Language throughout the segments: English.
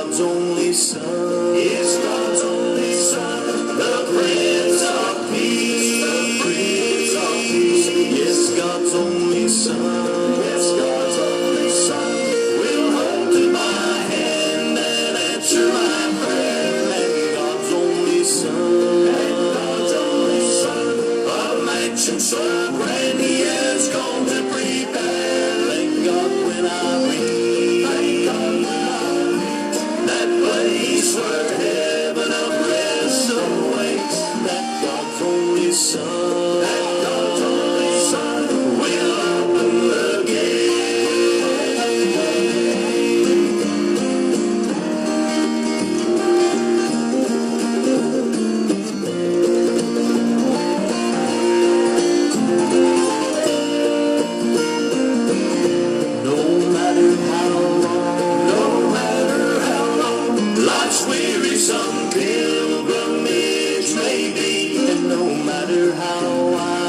God's only Son. Is God's only Son, the Prince of Peace. The Prince of Peace. Yes, God's only Son. Yes, God's only Son will hold to my hand and answer my prayer. And God's only Son. And God's only Son, a mansion so grand He has gone to prepare. Thank God when I read, thank God when I read that place where heaven of rest awaits. That God's only Son, that God's only Son will open the gate. No matter how long life's wearisome pilgrimage may be, and no matter how wide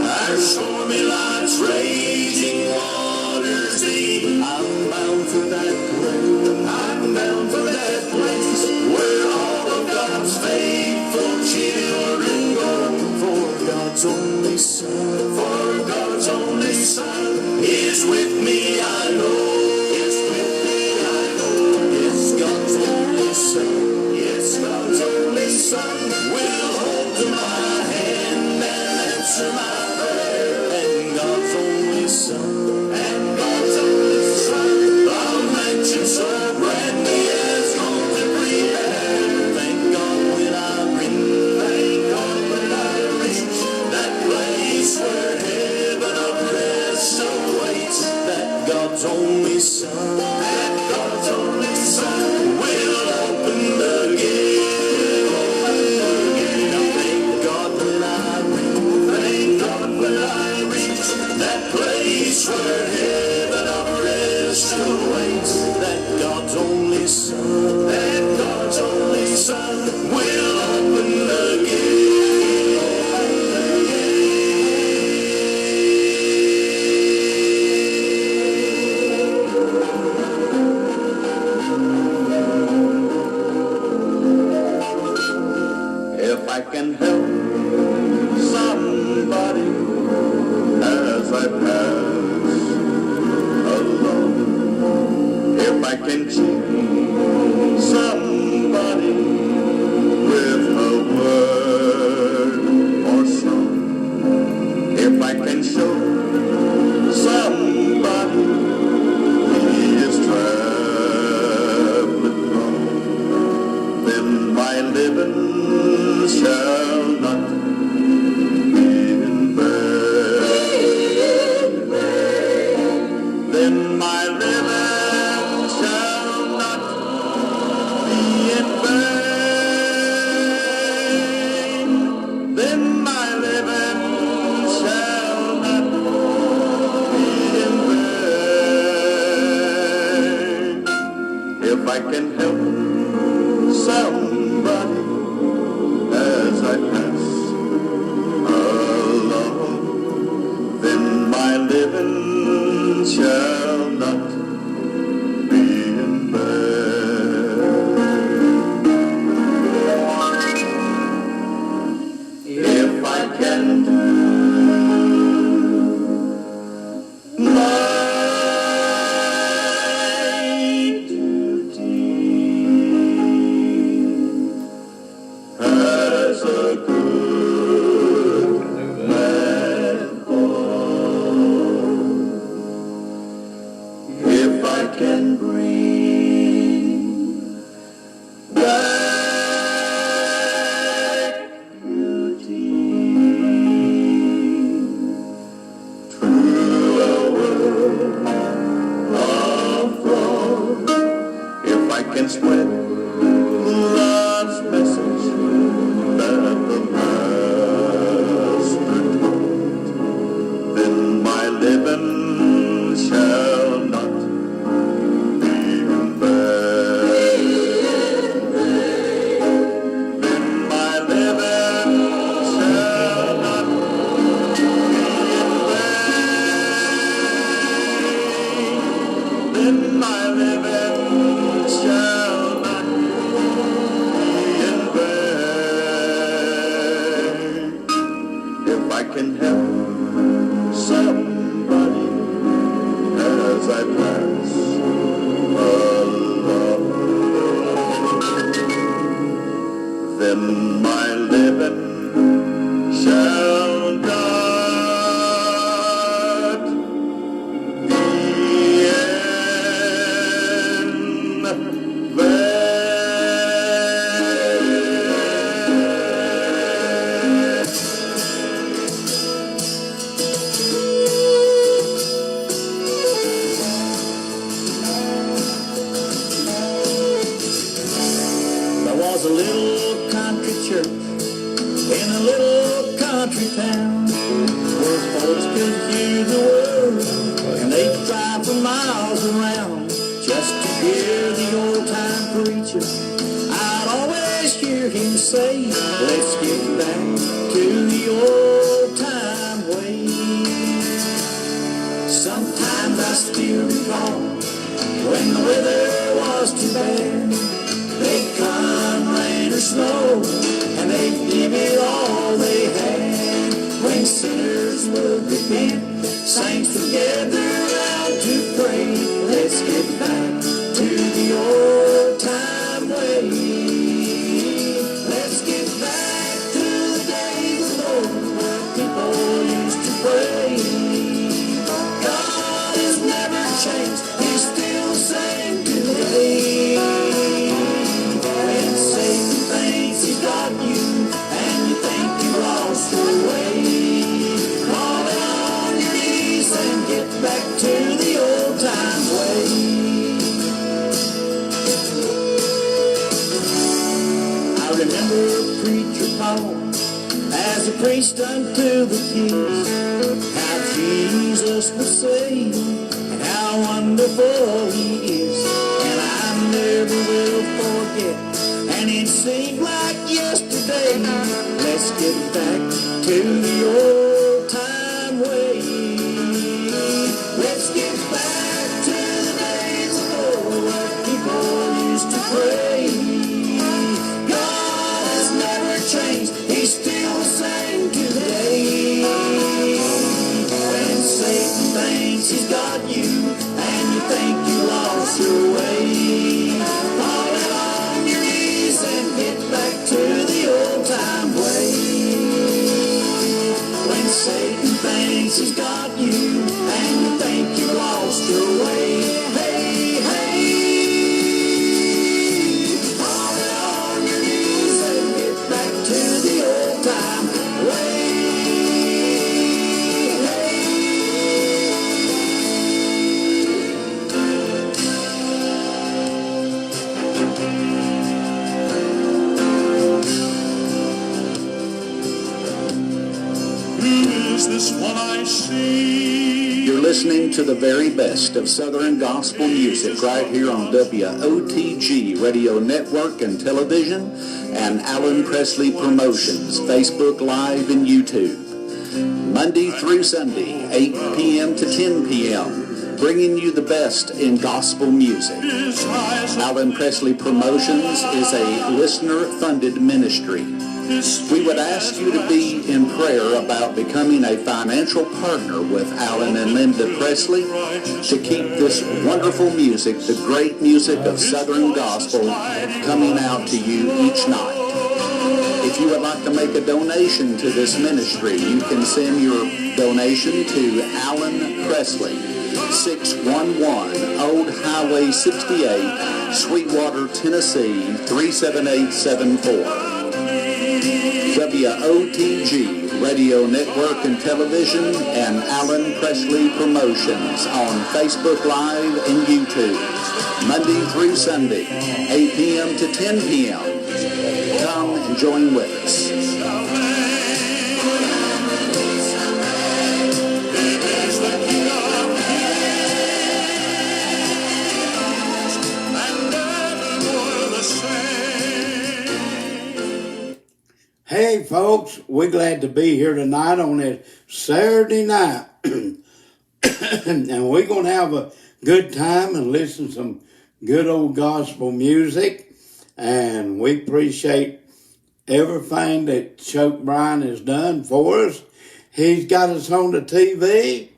our stormy life's raging waters deep, I'm bound for that place. I'm bound for that place where all of God's faithful children go. For God's only Son, for God's only Son is with me, I know. Is with me, I know. Yes, God's only Son. Yes, God's only Son will hold to my hand and answer my prayer. And God's only Son. And God's only Son, a mansion so grand He has gone to prepare. Thank God when I reach, thank God when I reach that place where heaven of rest awaits. That God's only Son, that God's only Son will open the gate. Open the gate. Thank God when I reach, thank God when I reach that place where heaven of rest awaits. That God's only Son, that God's only Son will open the gate. Open the gate. If I can help somebody as I pass along, if I can cheer somebody with a word or song, if I can show somebody He is traveling wrong, then my living shall not be in vain. Then my living shall not be in vain. Then my living shall not be in vain. If I can help somebody as I pass along, then my living shall not be in vain. If I can do my duty as a good man ought, if I can bring back beauty to a world of wrong, if I can spread love's message that the Master taught, then my living shall not be in vain. Then my living shall not be in vain. Then my living was a little country church in a little country town where folks could hear the word and they'd drive for miles around just to hear the old-time preacher. I'd always hear him say, let's get back to the old-time way. Sometimes I still recall when the weather was too bad, they'd come rain or snow, and they'd give it all they had. When sinners would repent, saints would gather around to pray. Let's get back to the old-time way. Let's get back to the days of old where people used to pray. God has never changed, He's still the same today. When Satan thinks he's got you and you think you lost your way, fall on your knees and get back to the old-time way. I remember Preacher Paul as he preached unto the kids how Jesus would save and how wonderful He is, and I never will forget, and it seemed like yesterday. Let's get back to the old-time way. Let's get back to the days of old where people used to pray. God has never changed, He's still the same today. When Satan thinks he's got you and you think you lost your way, fall on your knees and get back to the old-time way. When Satan thinks he's got you and you think you lost your way, hey, hey, fall on your knees and get back to the old-time way. Who is this one I see? You're listening to the very best of Southern gospel music right here on WOTG Radio Network and Television and Alan Presley Promotions, Facebook Live and YouTube. Monday through Sunday, 8 p.m. to 10 p.m., bringing you the best in gospel music. Alan Presley Promotions is a listener-funded ministry. We would ask you to be in prayer about becoming a financial partner with Alan and Linda Presley to keep this wonderful music, the great music of Southern gospel, coming out to you each night. If you would like to make a donation to this ministry, you can send your donation to Alan Presley, 611 Old Highway 68, Sweetwater, Tennessee, 37874. WOTG Radio Network and Television and Alan Presley Promotions on Facebook Live and YouTube, Monday through Sunday, 8 p.m. to 10 p.m. Come and join with us. Hey folks, we're glad to be here tonight on this Saturday night. And we're going to have a good time and listen to some good old gospel music. And we appreciate everything that Chuck Bryan has done for us. He's got us on the TV,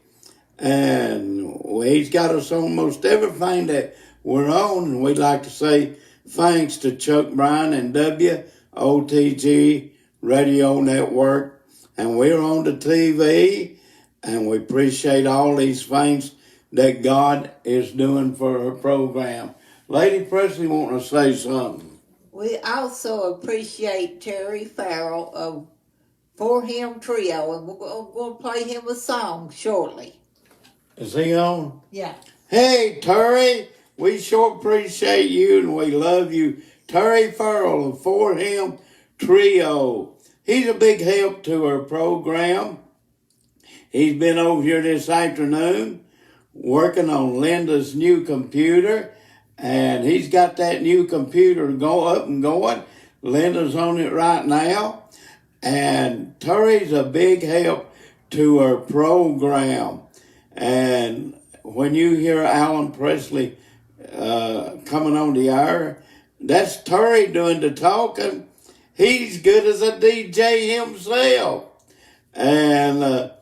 and he's got us on most everything that we're on. And we'd like to say thanks to Chuck Bryan and WOTG Radio Network, and we're on the TV, and we appreciate all these things that God is doing for her program. Lady Presley want to say something. We also appreciate Terry Farrell of For Him Trio, and we're going to play him a song shortly. Is he on? Yeah. Hey, Terry, we sure appreciate you, and we love you Terry Farrell of For Him Trio. He's a big help to our program. He's been over here this afternoon working on Linda's new computer, and he's got that new computer go up and going. Linda's on it right now, and Terry's a big help to our program. And when you hear Alan Presley coming on the air, that's Terry doing the talking. He's good as a DJ himself, and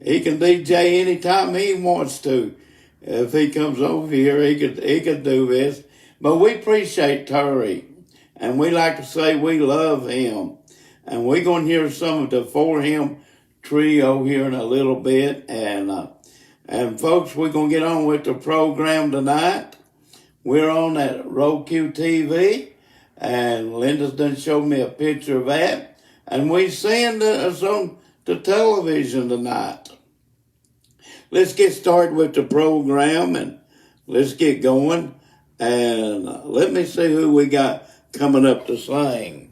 he can DJ anytime he wants to. If he comes over here, he could do this. But we appreciate Terry, and we like to say we love him. And we're going to hear some of the For Him Trio here in a little bit. And folks, we're going to get on with the program tonight. We're on at Roku TV, and Linda's done showed me a picture of that. And we're seeing us on the television tonight. Let's get started with the program, and let's get going. And let me see who we got coming up to sing.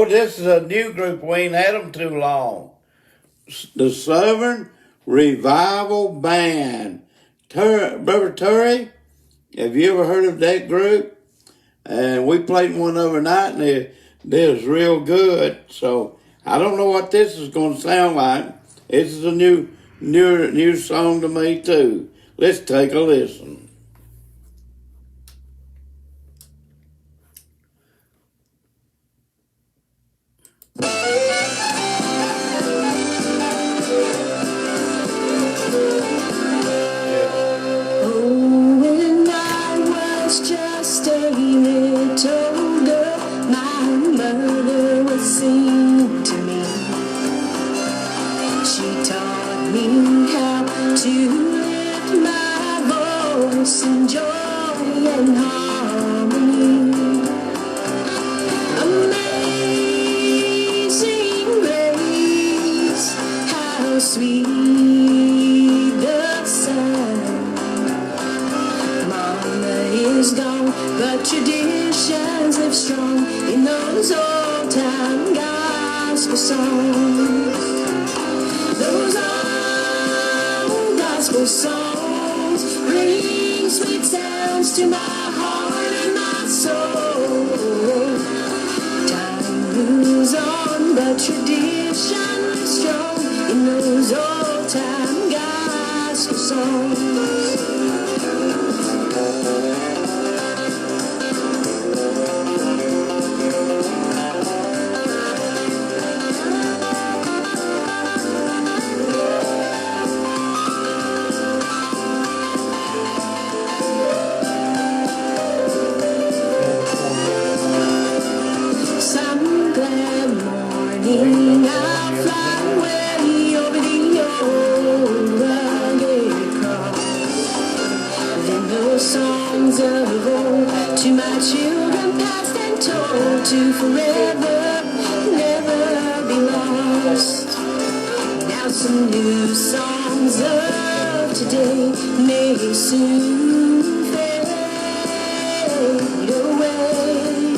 This is a new group. We ain't had them too long. The Southern Revival Band. Brother Terry, have you ever heard of that group? And we played one overnight, and it was real good. So I don't know what this is going to sound like. This is a new song to me too. Let's take a listen. When I was just a little girl, my mother would sing to me. She taught me how to lift my voice in joy and harmony. Amazing grace, how sweet the sound. Mama is gone, but traditions live strong in those old time gospel songs. Those old gospel songs bring sweet sounds to my heart and my soul. Time moves on, but tradition is strong in those old time gospel songs. Some glad morning I'll fly way over the old rugged cross. Then those songs of old to my children past and told to forever never be lost. Now some new songs of today may soon fade away,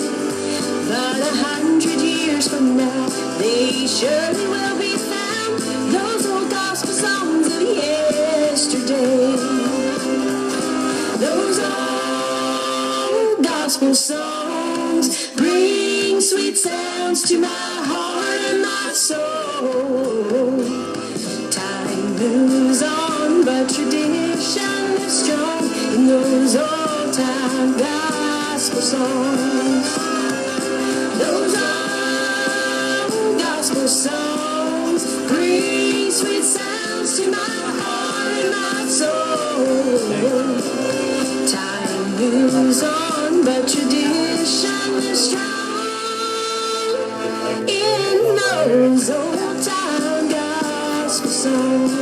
but 100 years from now they surely will be found, those old gospel songs of yesterday. Those old gospel songs bring sweet sounds to my heart and my soul. Time moves on, but tradition is strong in those old time gospel songs. Those old gospel songs bring sweet sounds to my heart and my soul. Time moves on, but tradition is strong in those old time gospel songs.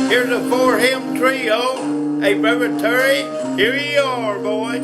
Here's a For Him Trio. Hey, Brother Terry, here you are, boy.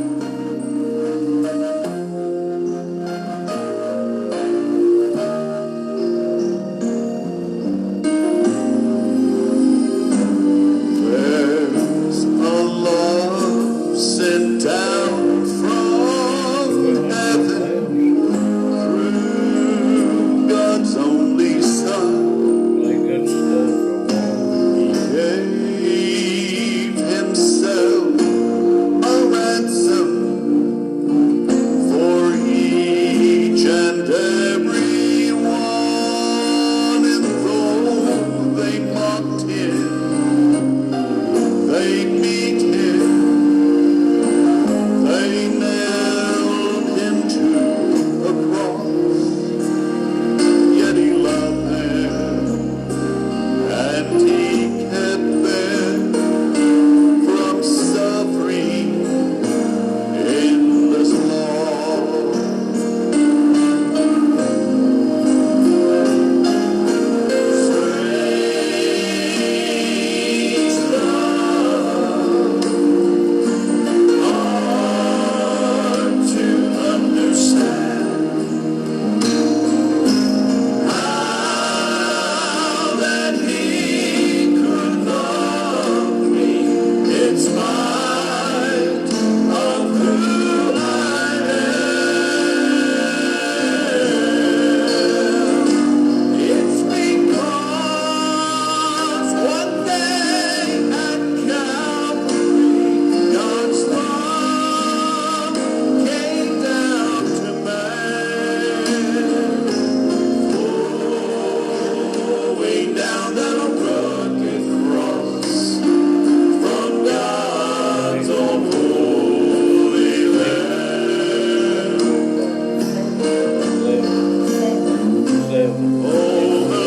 Oh, the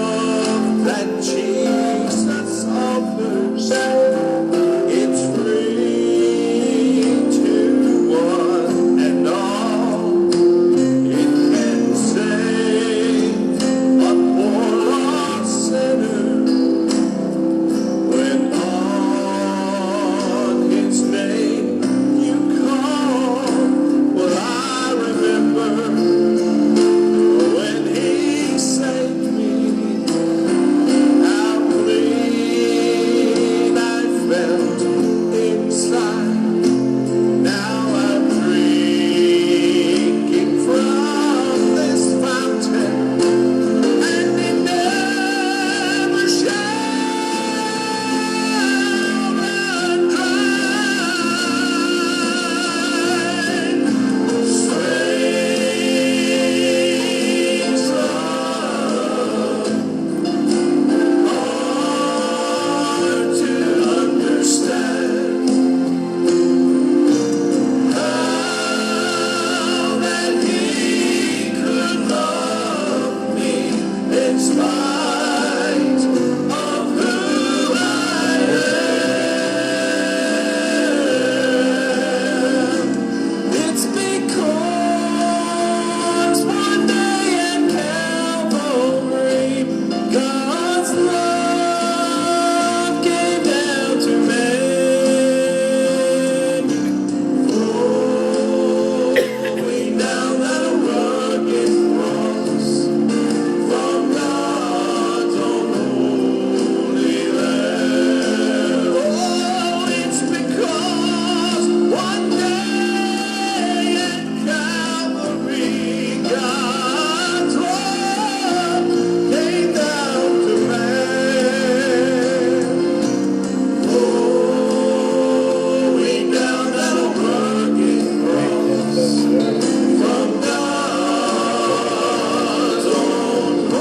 love that Jesus offers, it's free to one and all. It can save a poor lost sinner when on His name you call. Well, I remember when He saved me, how clean I felt inside. Now I'm drinking from this fountain, and it never shall run dry. Strange love, hard to understand. How that He could love me in spite of who I am. It's because one day at Calvary, God's love came down to man. Flowing down that rugged cross from God's own holy land. Oh, it's because one day at Calvary, God's love came down to man. Flowing down that rugged cross from God's own holy land.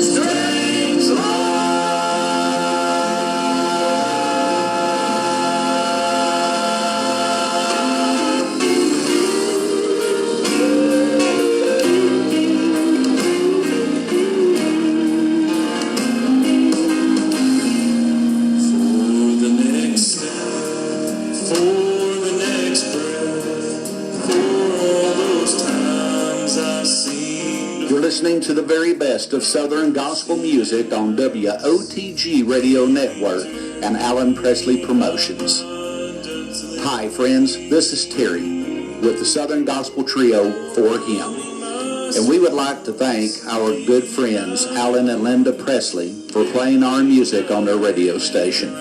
Strange for the next step, for the next breath, for all those times I see. You're listening to the very best of Southern gospel music on WOTG Radio Network and Alan Presley Promotions. Hi, friends. This is Terry with the Southern Gospel Trio For Him. And we would like to thank our good friends Alan and Linda Presley for playing our music on their radio station.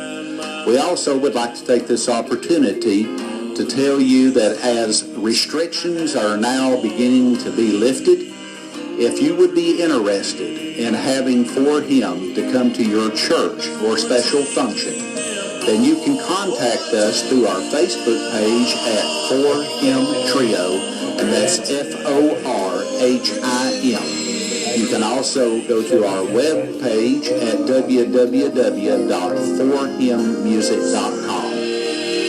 We also would like to take this opportunity to tell you that as restrictions are now beginning to be lifted, if you would be interested in having For Him to come to your church or special function, then you can contact us through our Facebook page at For Him Trio, and that's FORHIM. You can also go to our web page at www.forhimmusic.com,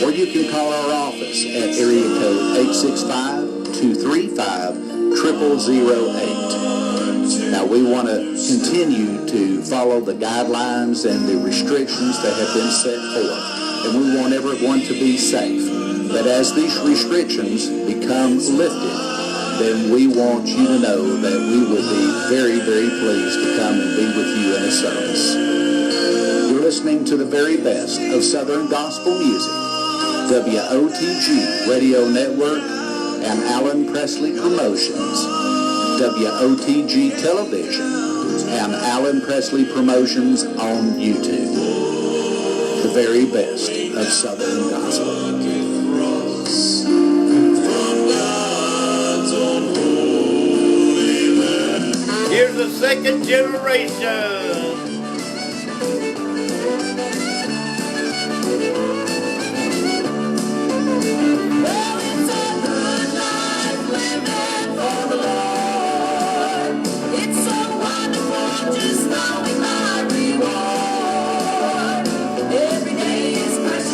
or you can call our office at area code 865-235-0008. Now, we want to continue to follow the guidelines and the restrictions that have been set forth, and we want everyone to be safe. But as these restrictions become lifted, then we want you to know that we would be very, very pleased to come and be with you in a service. You're listening to the very best of Southern gospel music, WOTG Radio Network and Alan Presley Promotions, WOTG Television, and Alan Presley Promotions on YouTube. The very best of Southern gospel. Here's the second generation. Well, it's a good life living for the Lord. It's so wonderful just knowing my reward. Every day is precious.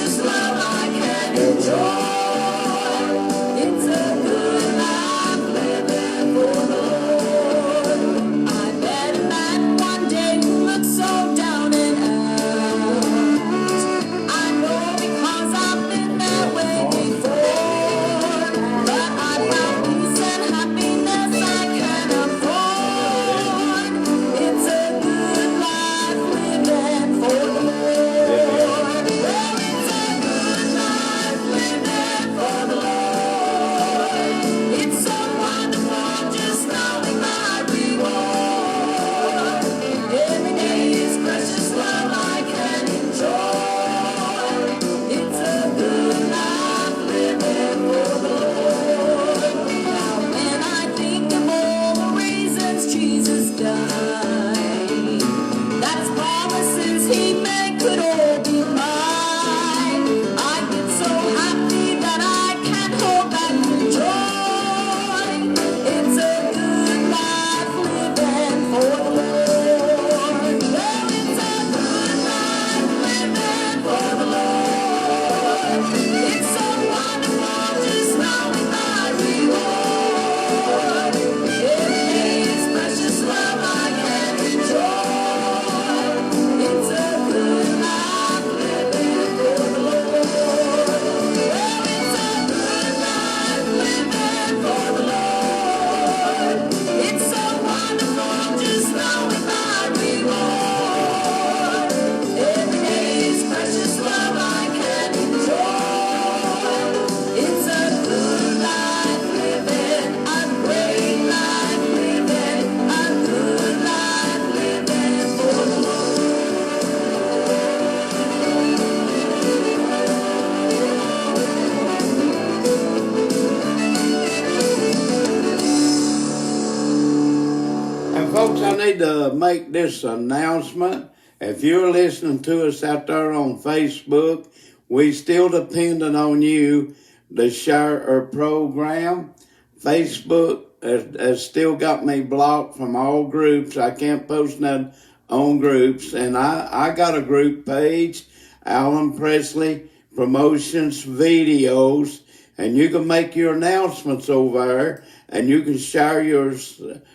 to make this announcement. If you're listening to us out there on Facebook, we still depending on you to share our program. Facebook has still got me blocked from all groups. I can't post nothing on groups. And I got a group page, Alan Presley Promotions Videos, and you can make your announcements over there, and you can share your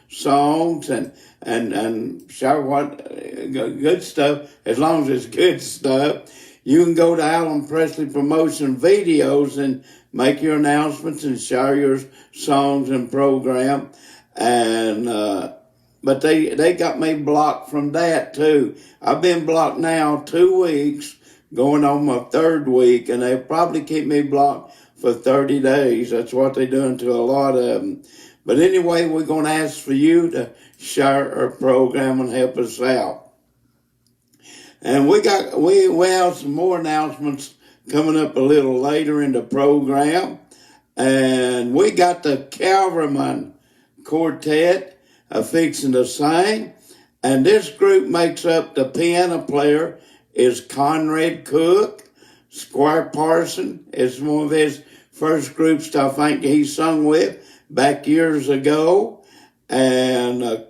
songs and share what good stuff, as long as it's good stuff. You can go to Alan Presley Promotion Videos and make your announcements and share your songs and program. And but they got me blocked from that too. I've been blocked now 2 weeks, going on my 3rd week, and they'll probably keep me blocked for 30 days. That's what they're doing to a lot of them. But anyway, we're going to ask for you to share our program and help us out. And we have some more announcements coming up a little later in the program. And we got the Calverman Quartet fixing to sing. And this group makes up the piano player is Conrad Cook. Squire Parson is one of his first groups I think he sung with back years ago. And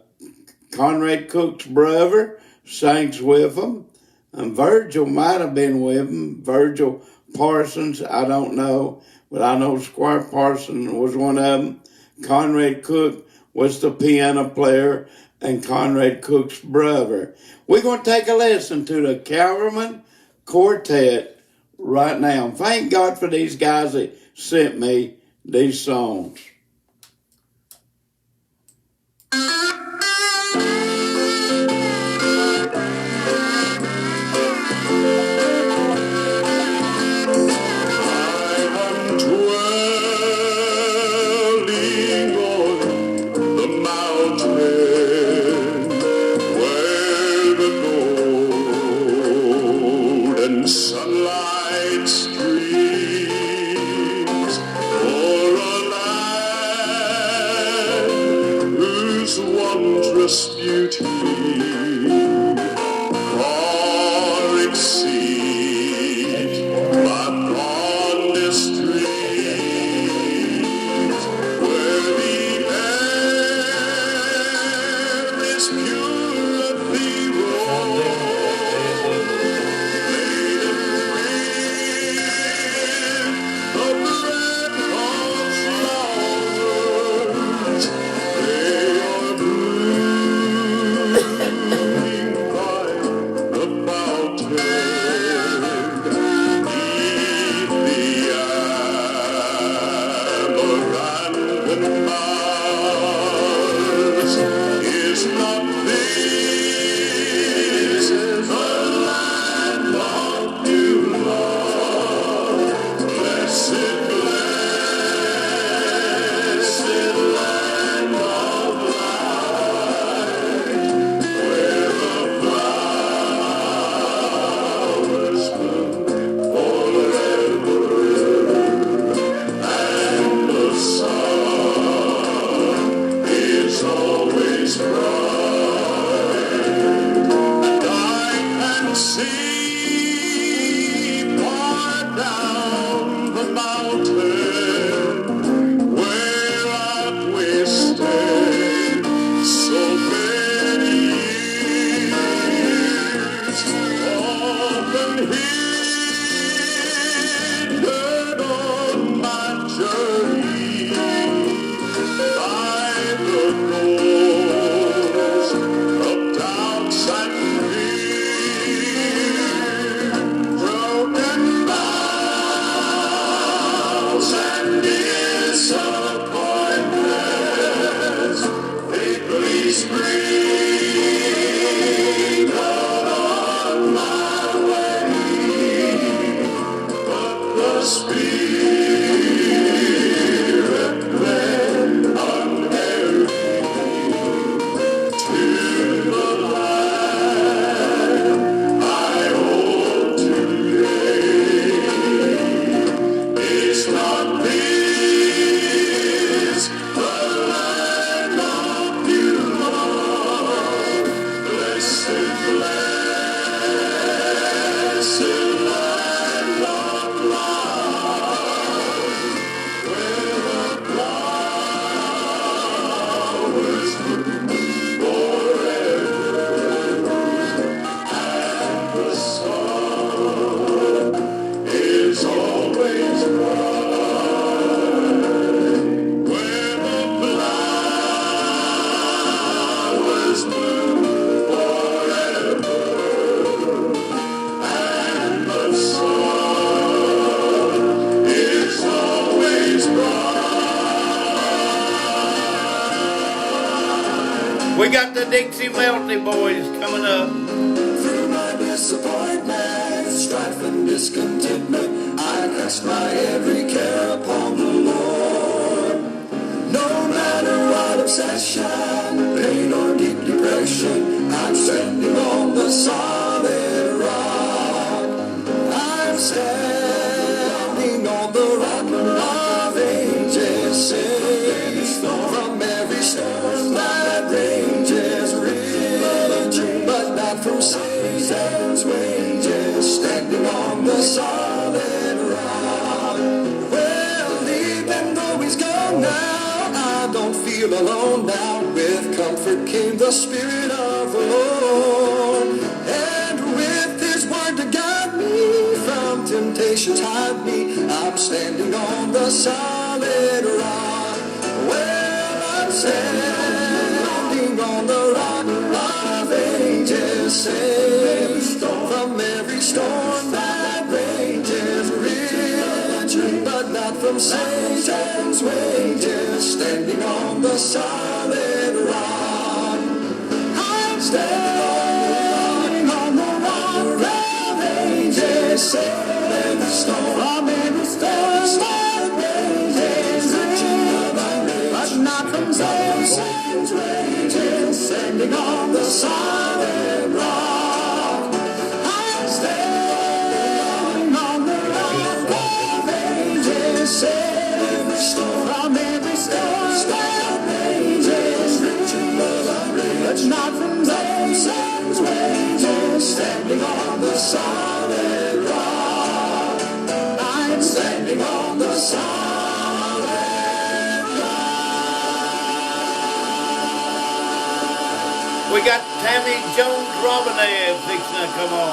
Conrad Cook's brother sings with him. And Virgil might have been with him. Virgil Parsons, I don't know. But I know Squire Parson was one of them. Conrad Cook was the piano player and Conrad Cook's brother. We're going to take a listen to the Calverman Quartet right now. Thank God for these guys that sent me these songs. Sunlight streams o'er a land whose wondrous beauty far exceeds my fondest dreams, where the air is pure and the road Dixie Melty Boys coming up. Through my disappointment, strife and discontentment, I cast my every care upon the Lord. No matter what obsession, pain or deep depression, I'm standing on the solid rock. I'm standing on the rock of ages, safe from every storm that rages, rich, but not from Satan's wages, standing on the solid rock. Well, even though he's gone now, I don't feel alone now. With comfort came the Spirit of the Lord, and with his word to guide me from temptations hide me, I'm standing on the solid rock. Well, I'm standing on the rock of ages, safe from every storm that rages, rich, but not from Satan's wages, standing on the solid rock. I'm standing on the rock of ages, safe from every storm that rages, but not from Satan's wages, standing on the solid rock. I'm standing on the rock of ages, safe from every storm that rages, but not from Satan's wages, standing on the solid rock. I'm standing on the solid rock. We got Tammy Jones Robinette fixing to come on.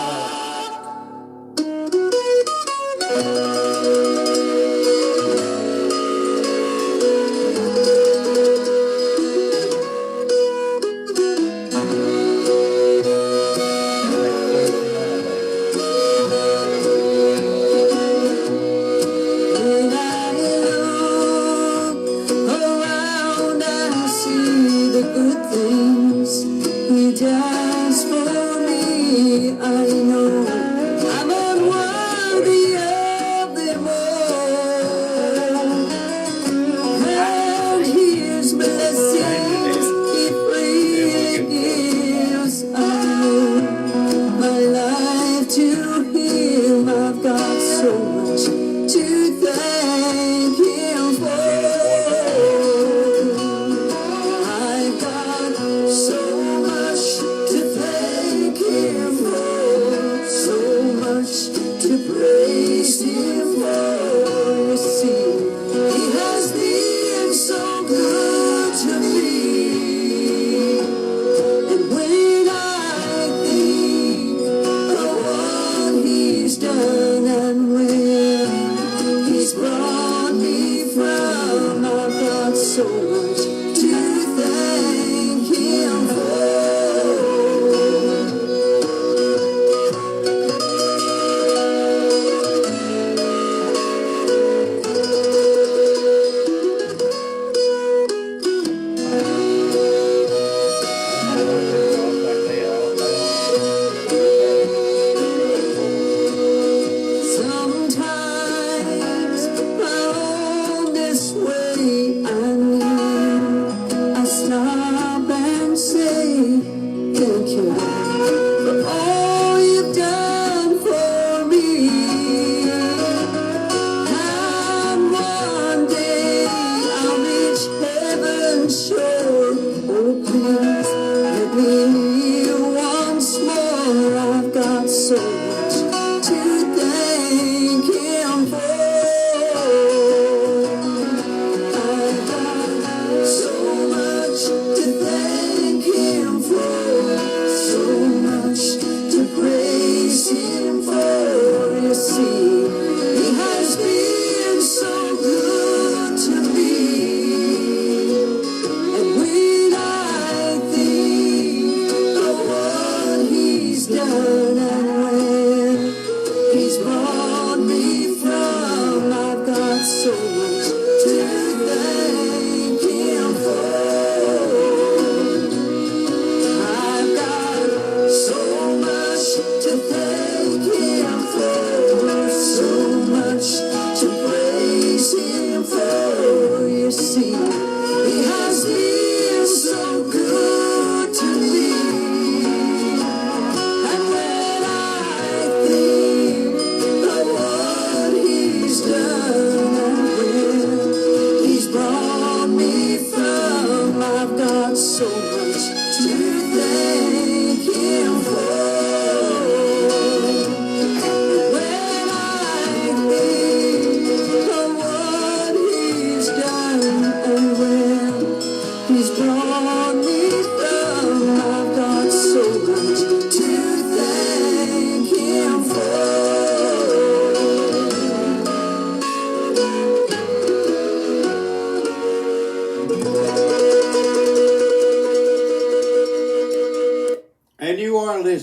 When I look around, I see the good things he does for me. I know I'm unworthy of them all, and his blessings he freely gives. I know my life to him. I've got so much to thank him for. I've got so much to thank him for, so much to praise him for. You see, he has been so good to me. And when I think of what he's done and where he's brought me from, I've got so much to thank him for. Sometimes I own this way, I need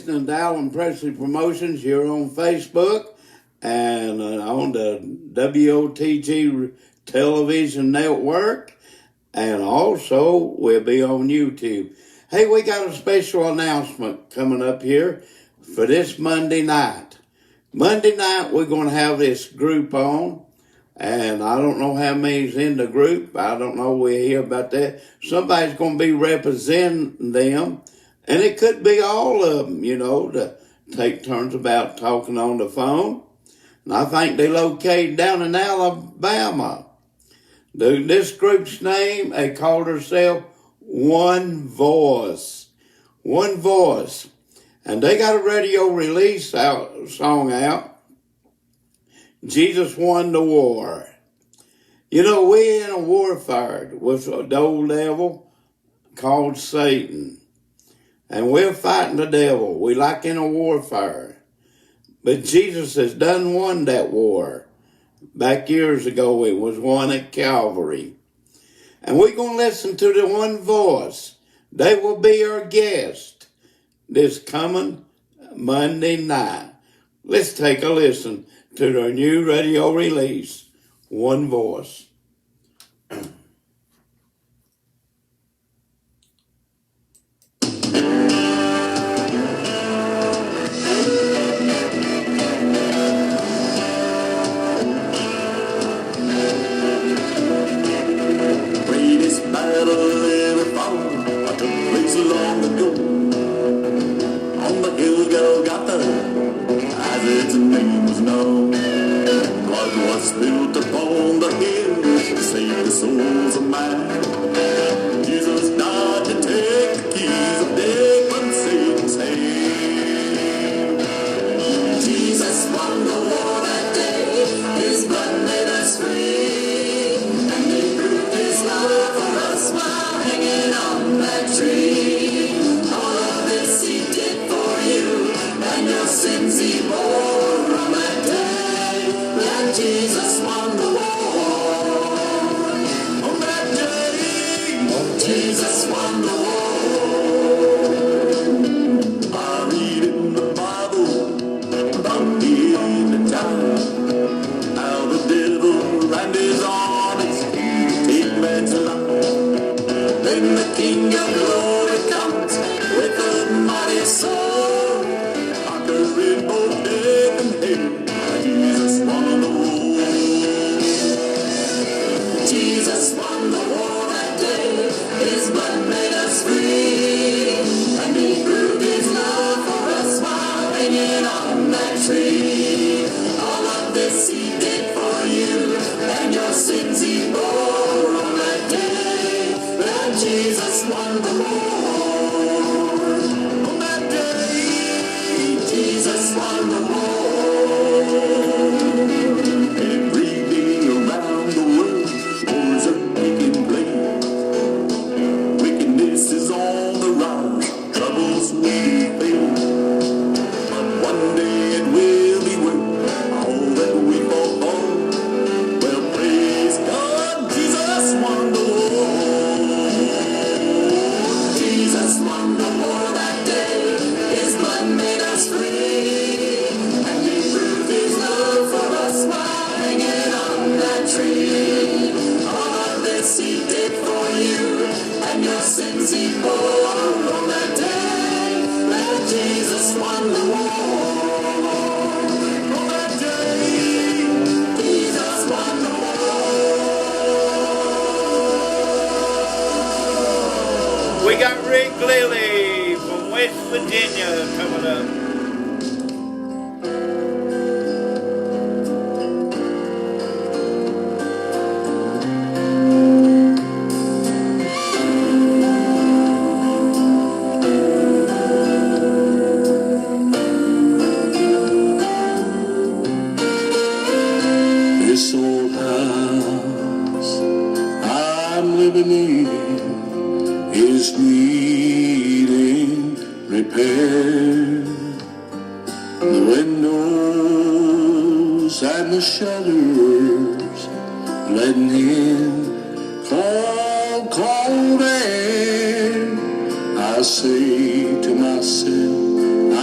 listening to Alan Presley Promotions here on Facebook and on the WOTG television network, and also we'll be on YouTube. Hey, we got a special announcement coming up here for this Monday night. Monday night, we're going to have this group on, and I don't know how many's in the group. I don't know. We'll hear about that. Somebody's going to be representing them, and it could be all of them, to take turns about talking on the phone. And I think they located down in Alabama. This group's name, they called themselves One Voice. One Voice. And they got a radio release song out. Jesus Won the War. We're in a warfare with the old devil called Satan. And we're fighting the devil. We like in a warfare. But Jesus has done won that war. Back years ago, it was won at Calvary. And we're going to listen to the One Voice. They will be our guest this coming Monday night. Let's take a listen to their new radio release, One Voice. Battle ever fought, I took place long ago on the hill Golgotha, as its name was known. Blood was spilled upon the hill to save the souls of man. Jesus died to take the keys of death from Satan's hand. Jesus won the war that day, his blood made us free, and he proved his love for us while hanging on that tree. All of this he did for you, and your sins he bore on that day. And Jesus won the war. On that day, Jesus won the war. I read in the Bible about the end of time, how the devil and his armies take man's life. Then the King of Glory comes with a mighty sword, conquering both death and hell. Jesus won the war. Jesus won the war that day. His blood made us free, and he proved his love for us while hanging on that tree. All of this he did for you, and your sins he bore on that day. And Jesus won the war. On that day, Jesus won the war. Everything around the world wars are taking place. Wickedness is on the rise, troubles we face. But one day it will be worth all that we fought for. Well, praise God, Jesus won the war. Jesus won the war that day. His blood made us free, and he proved his love for us while hanging on that tree. All of this he did for you, and your sins he bore on that day. And Jesus won the war. On that day, Jesus won the war. We got Rick Lilly from West Virginia coming up. This old house I'm living in is needing repair. The windows and the shutters letting in cold, cold air. I say to myself,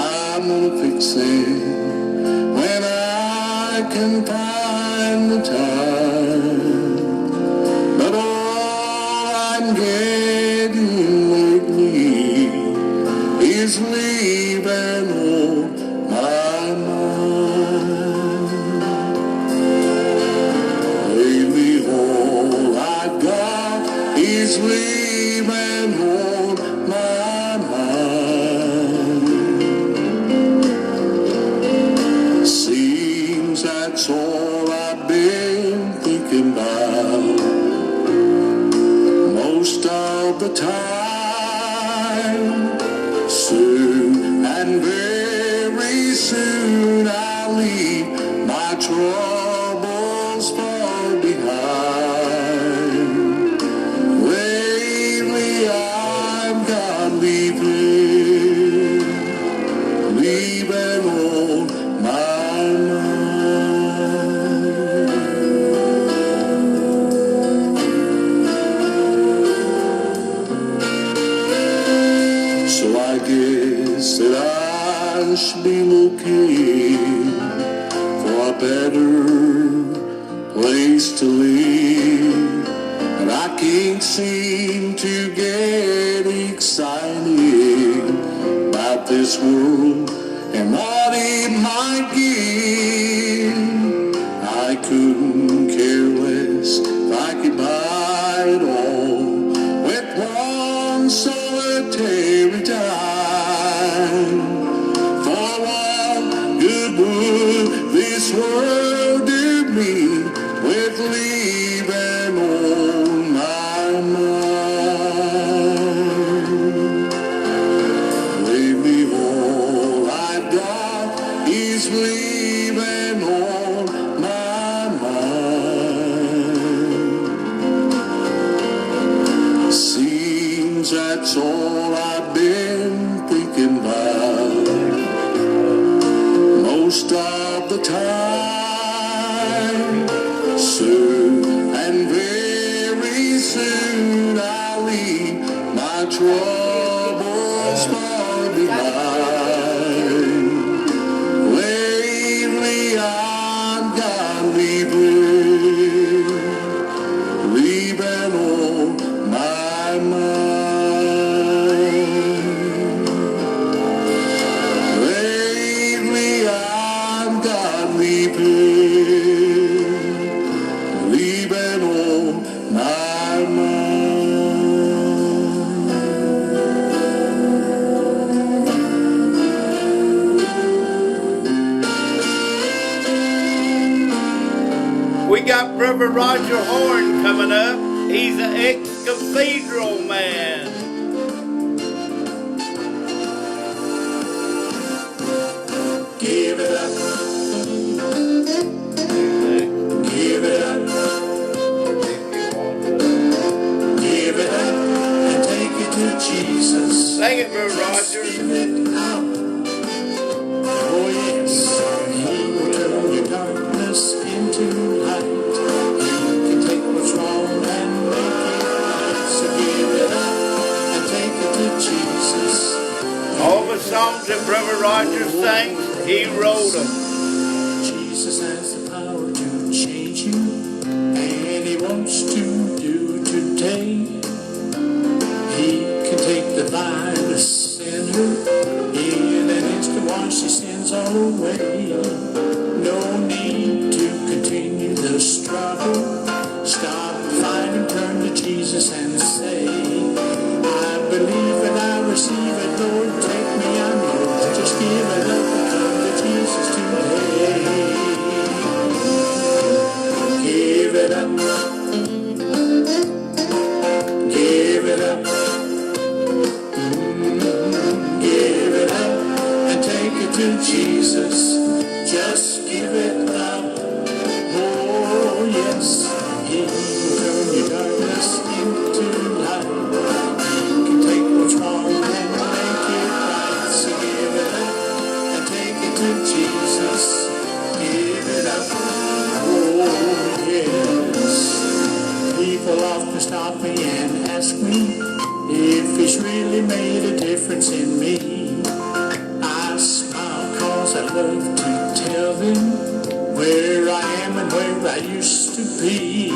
fixing when I can find the time. But all I'm getting lately is leaving on my mind. Lately all I've got is leaving on my mind. Seems that's all I've been thinking about most of the time. Soon and very soon I'll leave my troubles far behind. Lately I've got leaving on my mind. So I guess that I should be looking for a better place to live. And I can't seem to get excited about this world and what it might give. I couldn't care less if I could buy it all with one solitary dime. For what good would this world do me with leaving on my mind? Lately all I've got is leaving on my mind. Seems that's all I've been thinking about most of the time. Soon and very soon I'll leave my troubles far behind. Lately I've got leaving on my mind. Lately I've got leaving on my mind. We got Brother Roger Horn coming up. He's an ex-cathedral man. Give it up. Give it up. Give it up and take it to Jesus. Sing it, Brother Roger. Give it up. Oh yes, He will turn your darkness into light. He can take what's wrong and make it right. So give it up and take it to Jesus. All the songs that Brother Roger sings, he wrote them. Jesus has the power to change you, and He wants to do today. He can take the vilest sinner in an instant, wash his sins all away. No need to continue the struggle. Stop fighting, turn to Jesus and say, I believe and I receive it, Lord, take me, I'm yours. Just give it up and come to Jesus today. Give it up. Give it up. Give it up and take it to Jesus. Just give it up. Oh yes, He will turn your darkness into light. He can take what's wrong and make it right. So give it up and take it to Jesus. Give it up. Oh yes. where I used to be.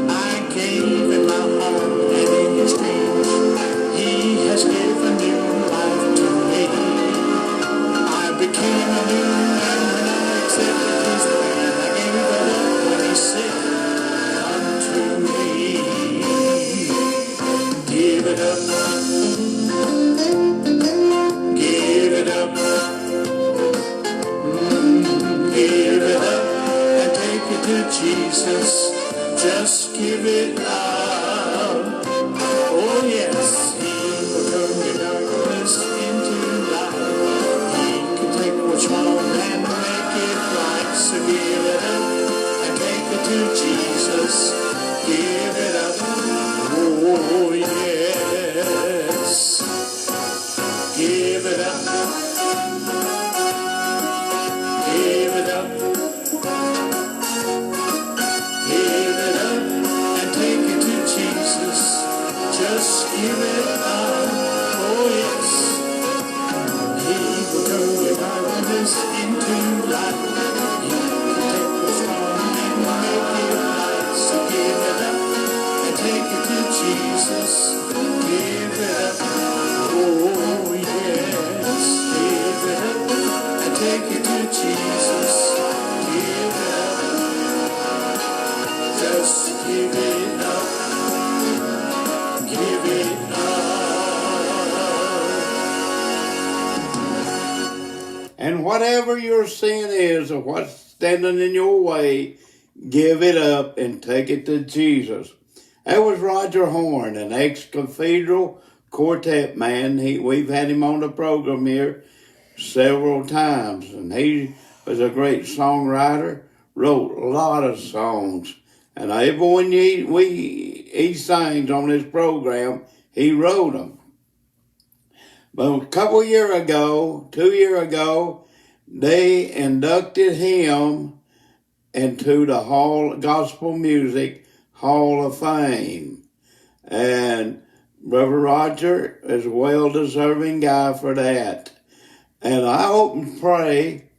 I gave him my heart, and in exchange, he has given new life to me. I became a new man when I accepted his plan. I gave it up when he said, "Come to me." Give it up. Give it up. Give it up and take it to Jesus. Just give it up. Oh yes, he will turn your darkness into light. He can take what's wrong and make it right. So give it up and take it to Jesus. Give it up. Oh yes. Give it up. Give it up. Give it up and take it to Jesus. Just give it up. Oh yes. He will turn your darkness into light. He can take what's wrong and make it right. So give it up and take it to Jesus. Give it up. Oh yes. Give it up and take it to Jesus. Give it up. Just give it up. Give it up. And whatever your sin is or what's standing in your way, give it up and take it to Jesus. That was Roger Horn, an ex-cathedral quartet man. We've had him on the program here several times, and he was a great songwriter, wrote a lot of songs. And everyone he sings on this program, he wrote them. But a couple years ago, 2 years ago, they inducted him into the Gospel Music Hall of Fame. And Brother Roger is a well-deserving guy for that. And I hope and pray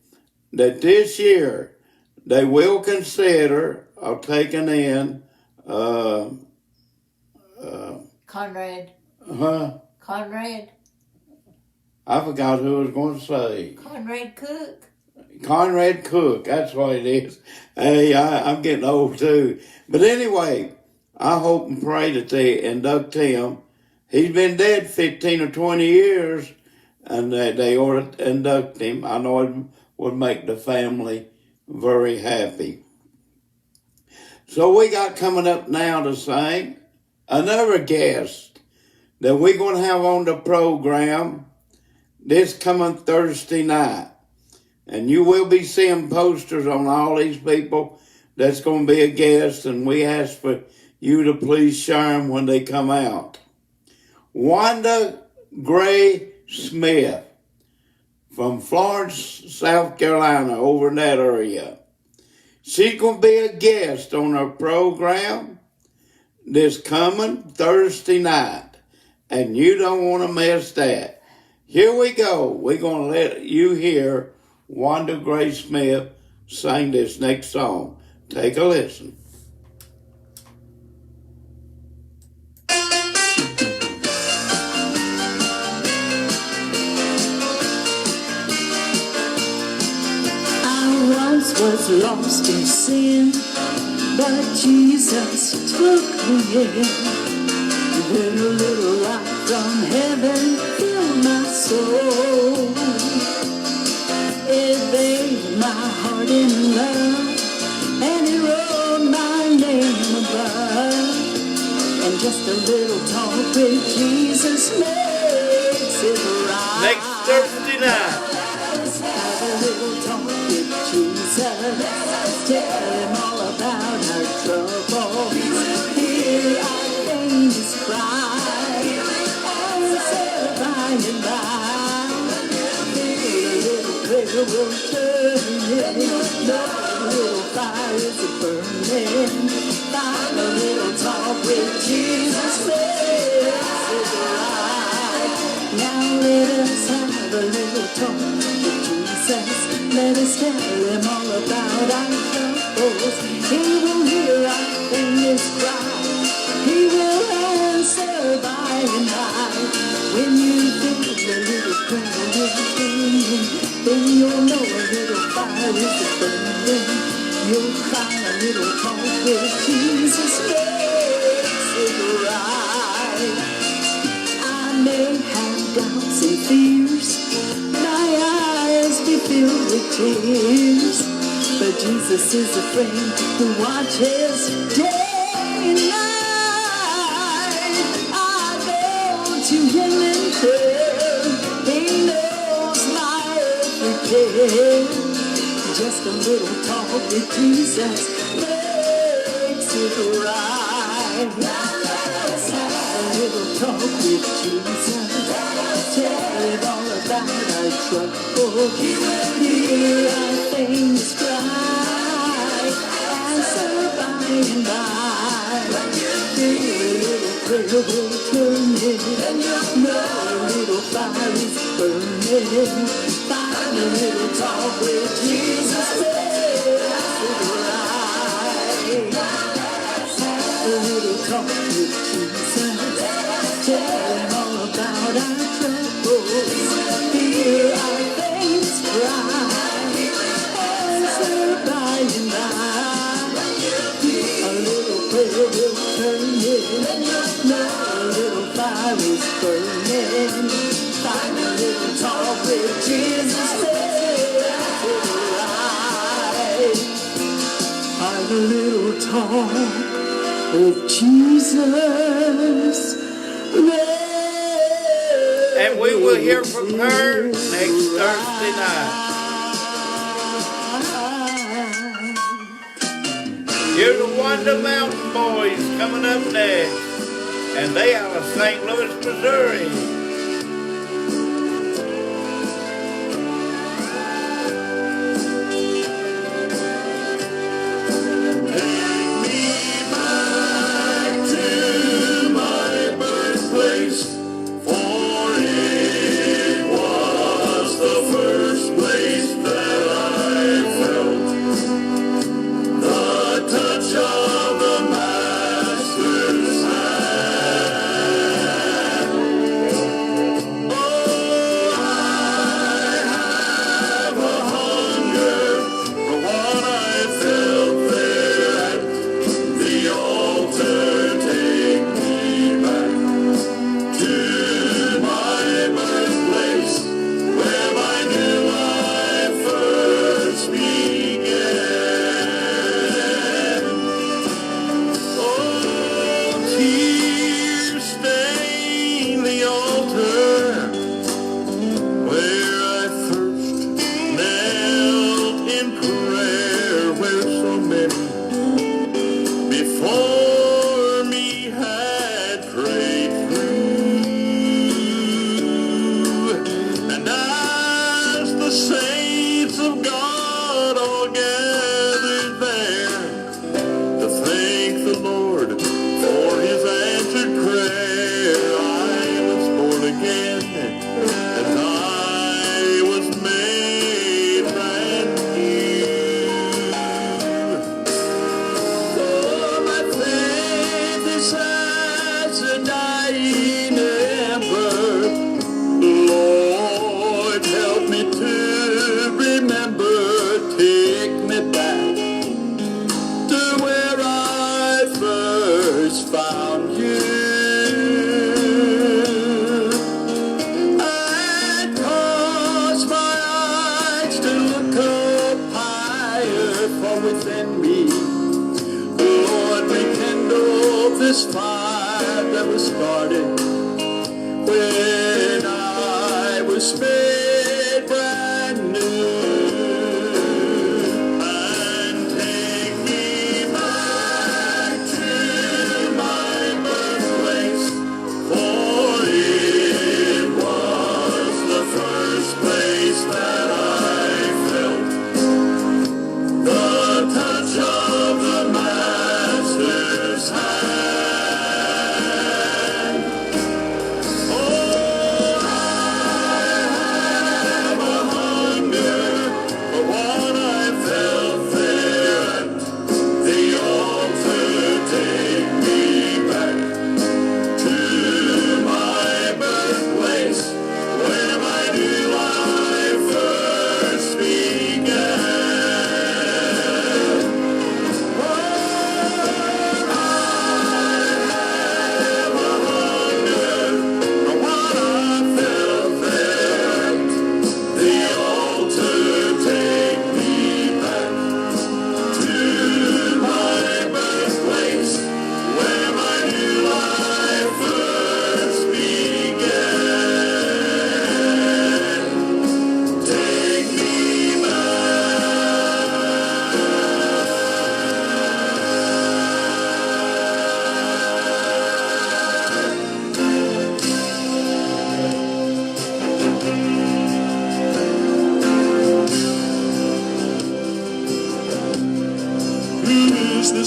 that this year they will consider taking in Conrad. Conrad. I forgot who I was going to say. Conrad Cook. Conrad Cook, that's what it is. Hey, I'm getting old too. But anyway, I hope and pray that they induct him. He's been dead 15 or 20 years, and that they ought to induct him. I know it would make the family very happy. So we got coming up now to sing another guest that we're going to have on the program this coming Thursday night. And you will be seeing posters on all these people that's going to be a guest, and we ask for you to please share them when they come out. Wanda Gray Smith from Florence, South Carolina, over in that area. She's going to be a guest on our program this coming Thursday night, and you don't want to miss that. Here we go. We're going to let you hear Wanda Gray Smith sing this next song. Take a listen. I once was lost in sin, but Jesus took me in. Then a little light from heaven filled my soul. It bathed my heart in love, and it wrote my name above. And just a little talk with Jesus makes it right. Next Thursday night. Let's have a little talk with Jesus. Tell him all about our trouble. Hear our faintest cry, and say by and by, feel a little prayer will turn it. No little fire is burning. Find a little talk with Jesus. Makes it right. Now let us have a little talk with Jesus. Let us tell him all about our trouble. troubles. He will hear our faintest cry. He will answer by and by. When you feel a little prayer is burning, then you'll know a little fire is burning. You'll cry a little talk with Jesus makes it right. I may have doubts and fears, my eyes be filled with tears, but Jesus is a friend who watches day and night. I go to him in prayer, he knows my every care. Just a little talk with Jesus makes it right. Let's have a little talk with Jesus. Tell him all about our trouble. He will hear our things cry. Answer by and by. Feel a little prayer will turn it, and you'll know a little fire is burning. Find a little talk with Jesus. That's it right. Have a little talk with Jesus. Tell him all about our troubles. Hear our faintest cry. Answer by and by. A little prayer will turn it, and you'll know a little fire is burning. Find a little talk with Jesus. That's it right. Find a little talk with Jesus. And we will hear from her next Thursday night. Here's the Wonder Mountain Boys coming up next. And they out of St. Louis, Missouri.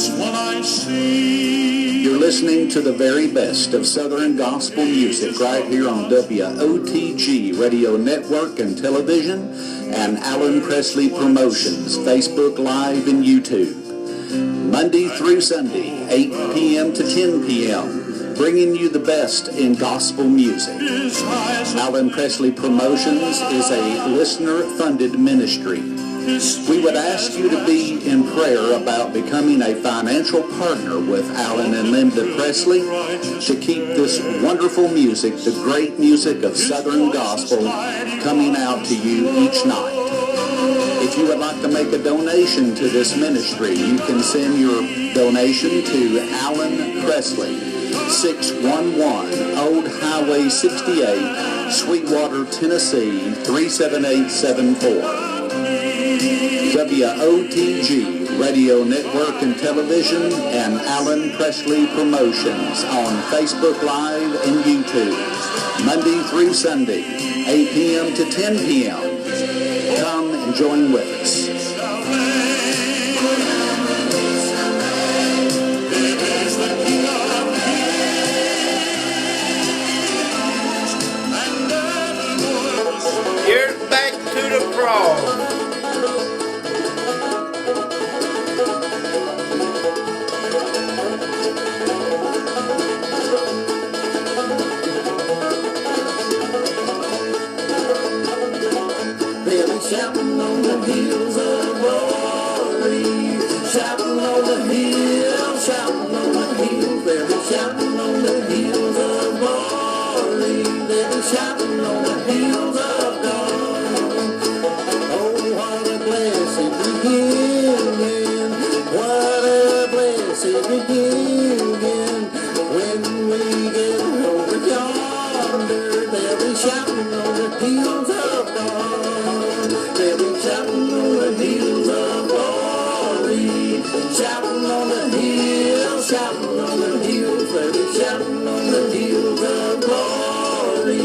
is what I see. You're listening to the very best of Southern gospel music right here on WOTG Radio Network and Television and Alan Presley Promotions, Facebook Live and YouTube. Monday through Sunday, 8 p.m. to 10 p.m., bringing you the best in gospel music. Alan Presley Promotions is a listener-funded ministry. We would ask you to be in prayer about becoming a financial partner with Alan and Linda Presley to keep this wonderful music, the great music of Southern gospel, coming out to you each night. If you would like to make a donation to this ministry, you can send your donation to Alan Presley, 611 Old Highway 68, Sweetwater, Tennessee, 37874. WOTG Radio Network and Television and Alan Presley Promotions on Facebook Live and YouTube. Monday through Sunday, 8 p.m. to 10 p.m. Come and join with us. Here's back to the frog. Shouting on the hills of glory, shouting on the hills, shouting on the hills, they'll be shouting on the hills of glory, they'll be shouting on the hills of God. Oh, what a blessed reunion, what a blessed reunion, when we get over yonder, they'll be shouting on the hills of God. They'll be shouting on the hills of glory, shouting on the hills, shouting on the hills. They'll be shouting on the hills of glory,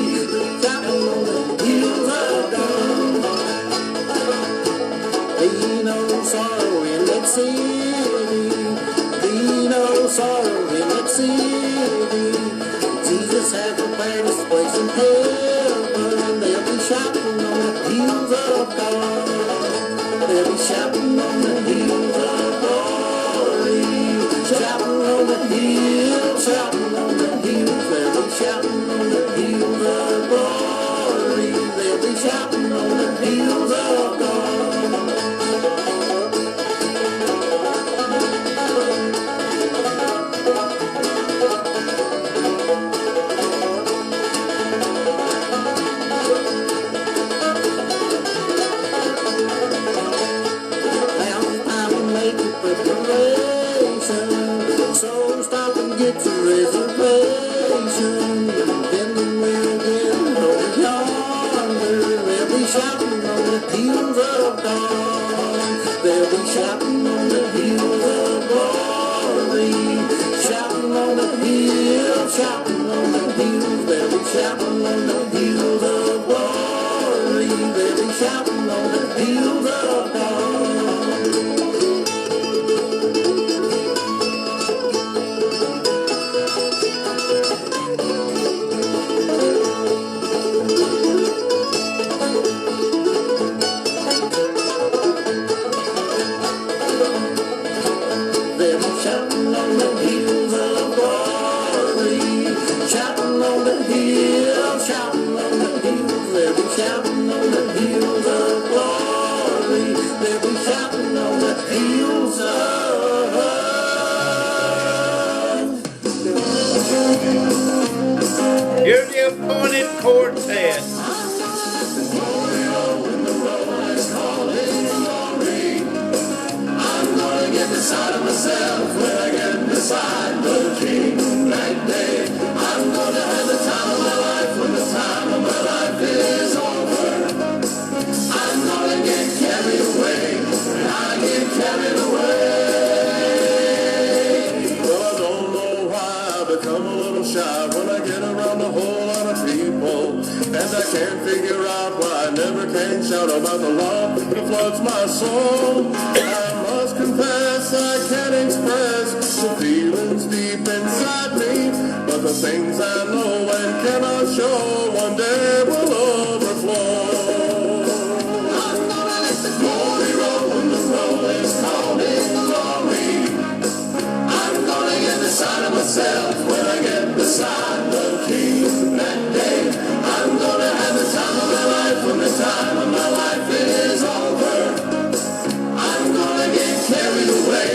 shouting on the hills of God. Be no sorrow in that city, be no sorrow in that city. Jesus has prepared His place in heaven. They'll be shouting on the hills of God. They'll be shouting on the hills of glory, shouting on the hills, shouting on the hills. They'll be shouting on the hills of glory. They'll be shouting on the hills of God. So stop and get your reservation. Then we'll get over yonder. They'll be shouting on the hills of God. They'll be shouting on the hills of glory, shouting on the hills, shouting on the hills. They'll be shouting on the hills of glory. They'll be shouting on the hills of God. Shouting on the hills of glory, they'll be shouting on the hills of Here's the appointed quartet. I'm gonna get beside myself when I get beside the King that day. I'm gonna have the time of my life when the time of my life is over. I'm gonna get carried away, and I get carried away. Well, I don't know why I become a little shy when I get around a whole lot of people, and I can't figure out why I never can shout about the love that floods my soul. I must confess I can't express things I know and cannot show one day will overflow. I'm gonna let the glory roll when the roll is called in glory. I'm gonna get beside myself when I get beside the King that day. I'm gonna have the time of my life when the time of my life is over. I'm gonna get carried away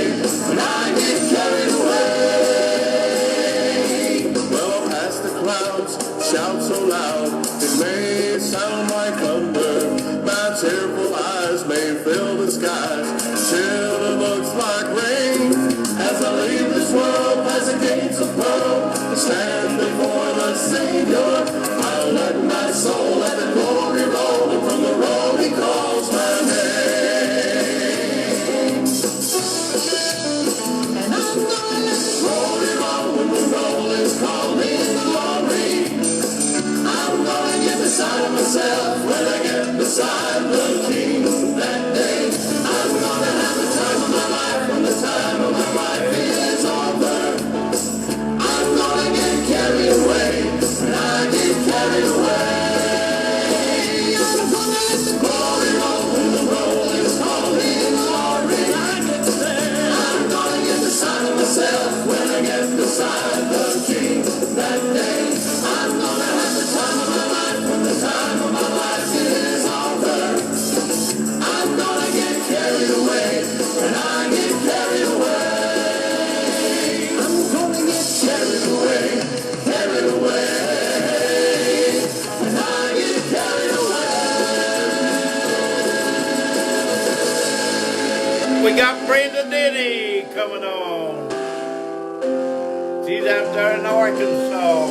when I get carried away. Well, past the clouds, shout so loud, it may sound like thunder. My tearful eyes may fill the skies till it looks like rain. As I leave this world, past the gates of pearl, to stand before the Savior, I'll let my soul let the glory roll, and from the roll He calls my name. And I'm gonna let the glory roll when the roll is called in glory. I'm gonna get beside myself when I get beside the King that day. I'm gonna have the time of my life when the time of my life is over. I'm gonna get carried away when I get carried away. I'm gonna let the glory roll when the roll is called in glory. I'm gonna get beside myself when I get beside the King that day. I'm gonna have the time of my life when the time of my life is over. I'm gonna get carried away when I get carried away. I'm gonna get carried away when I get carried away. We got Brenda Denny coming on. She's out there in Arkansas.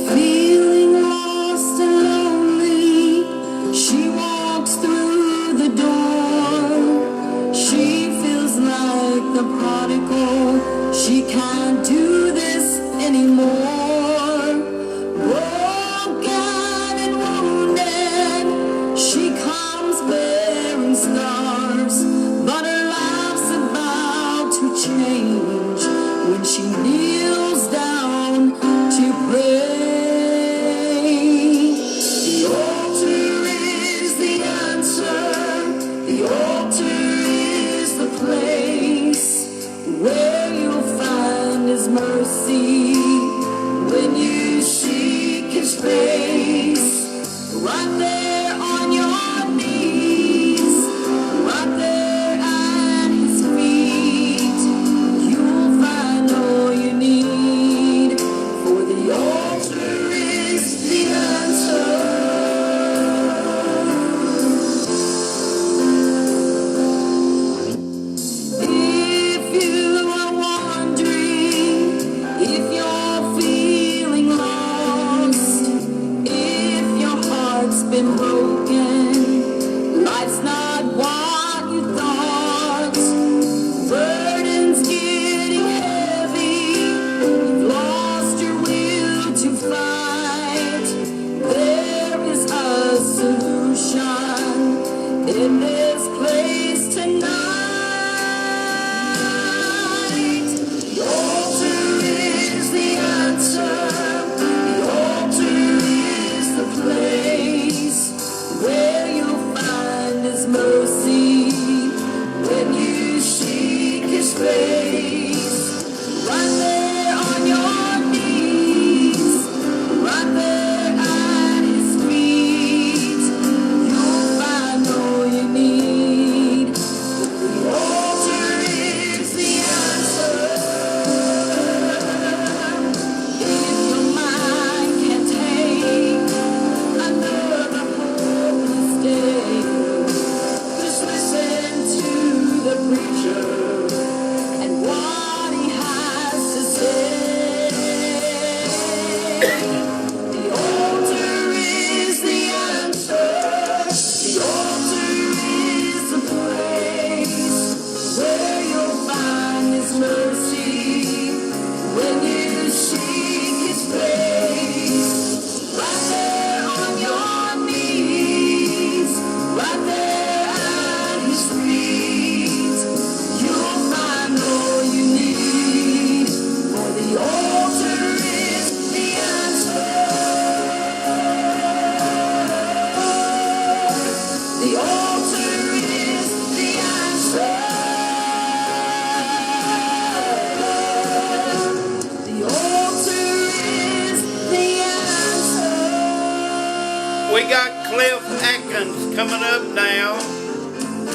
Feeling lost and lonely, she walks through the door. She feels like the prodigal, she can't do this anymore. Broken and wounded, she comes bearing scars, but her life's about to change when she kneels down to pray. The altar is the answer, the altar is the place where you'll find His mercy when you seek His face. Right there on your knees, right there at His feet, you'll find all you need, for the altar is the answer. If you are wandering, if you're feeling lost, if your heart's been broken, life's not what you thought, burdens getting heavy, you've lost your will to fight, there is a solution in this place tonight. The altar is the answer, the altar is the place where you'll find His mercy Ralph Atkins coming up now.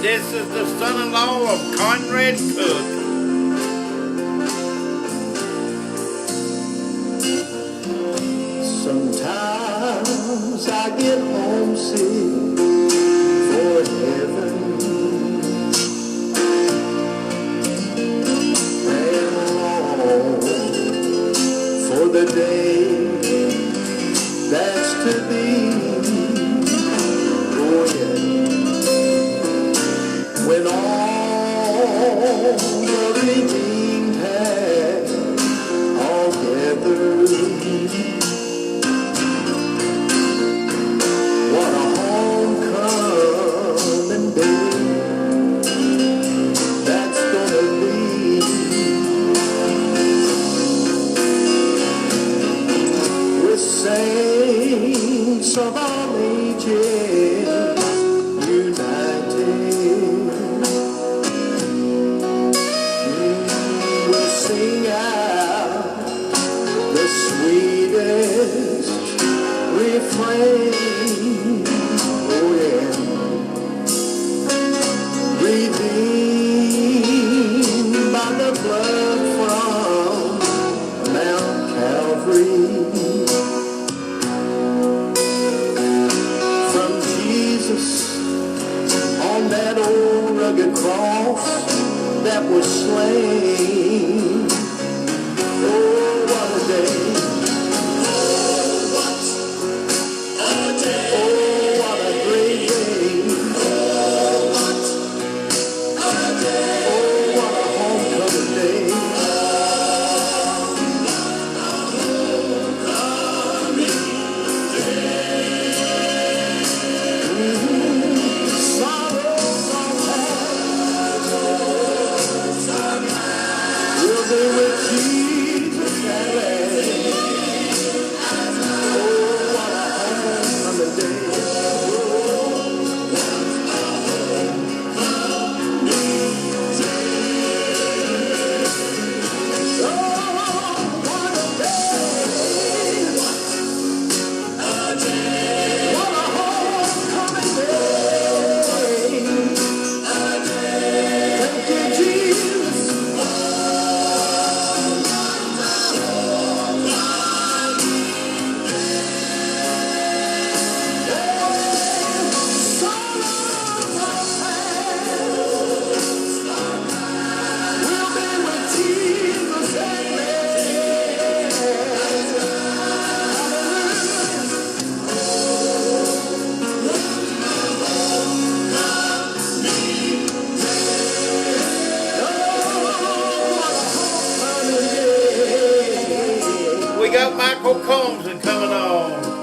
This is the son-in-law of Conrad Cook. Sometimes I get homesick for heaven and long for the day that's to be. Oh yeah, when all the redeemed have all gathered. What a homecoming day that's gonna be. With saints of all ages united, we'll sing out the sweetest refrain. Oh yeah, redeemed by the blood from Mount Calvary, from Jesus on that old rugged cross that was slain. Oh, what a day! We got Michael Combs coming on.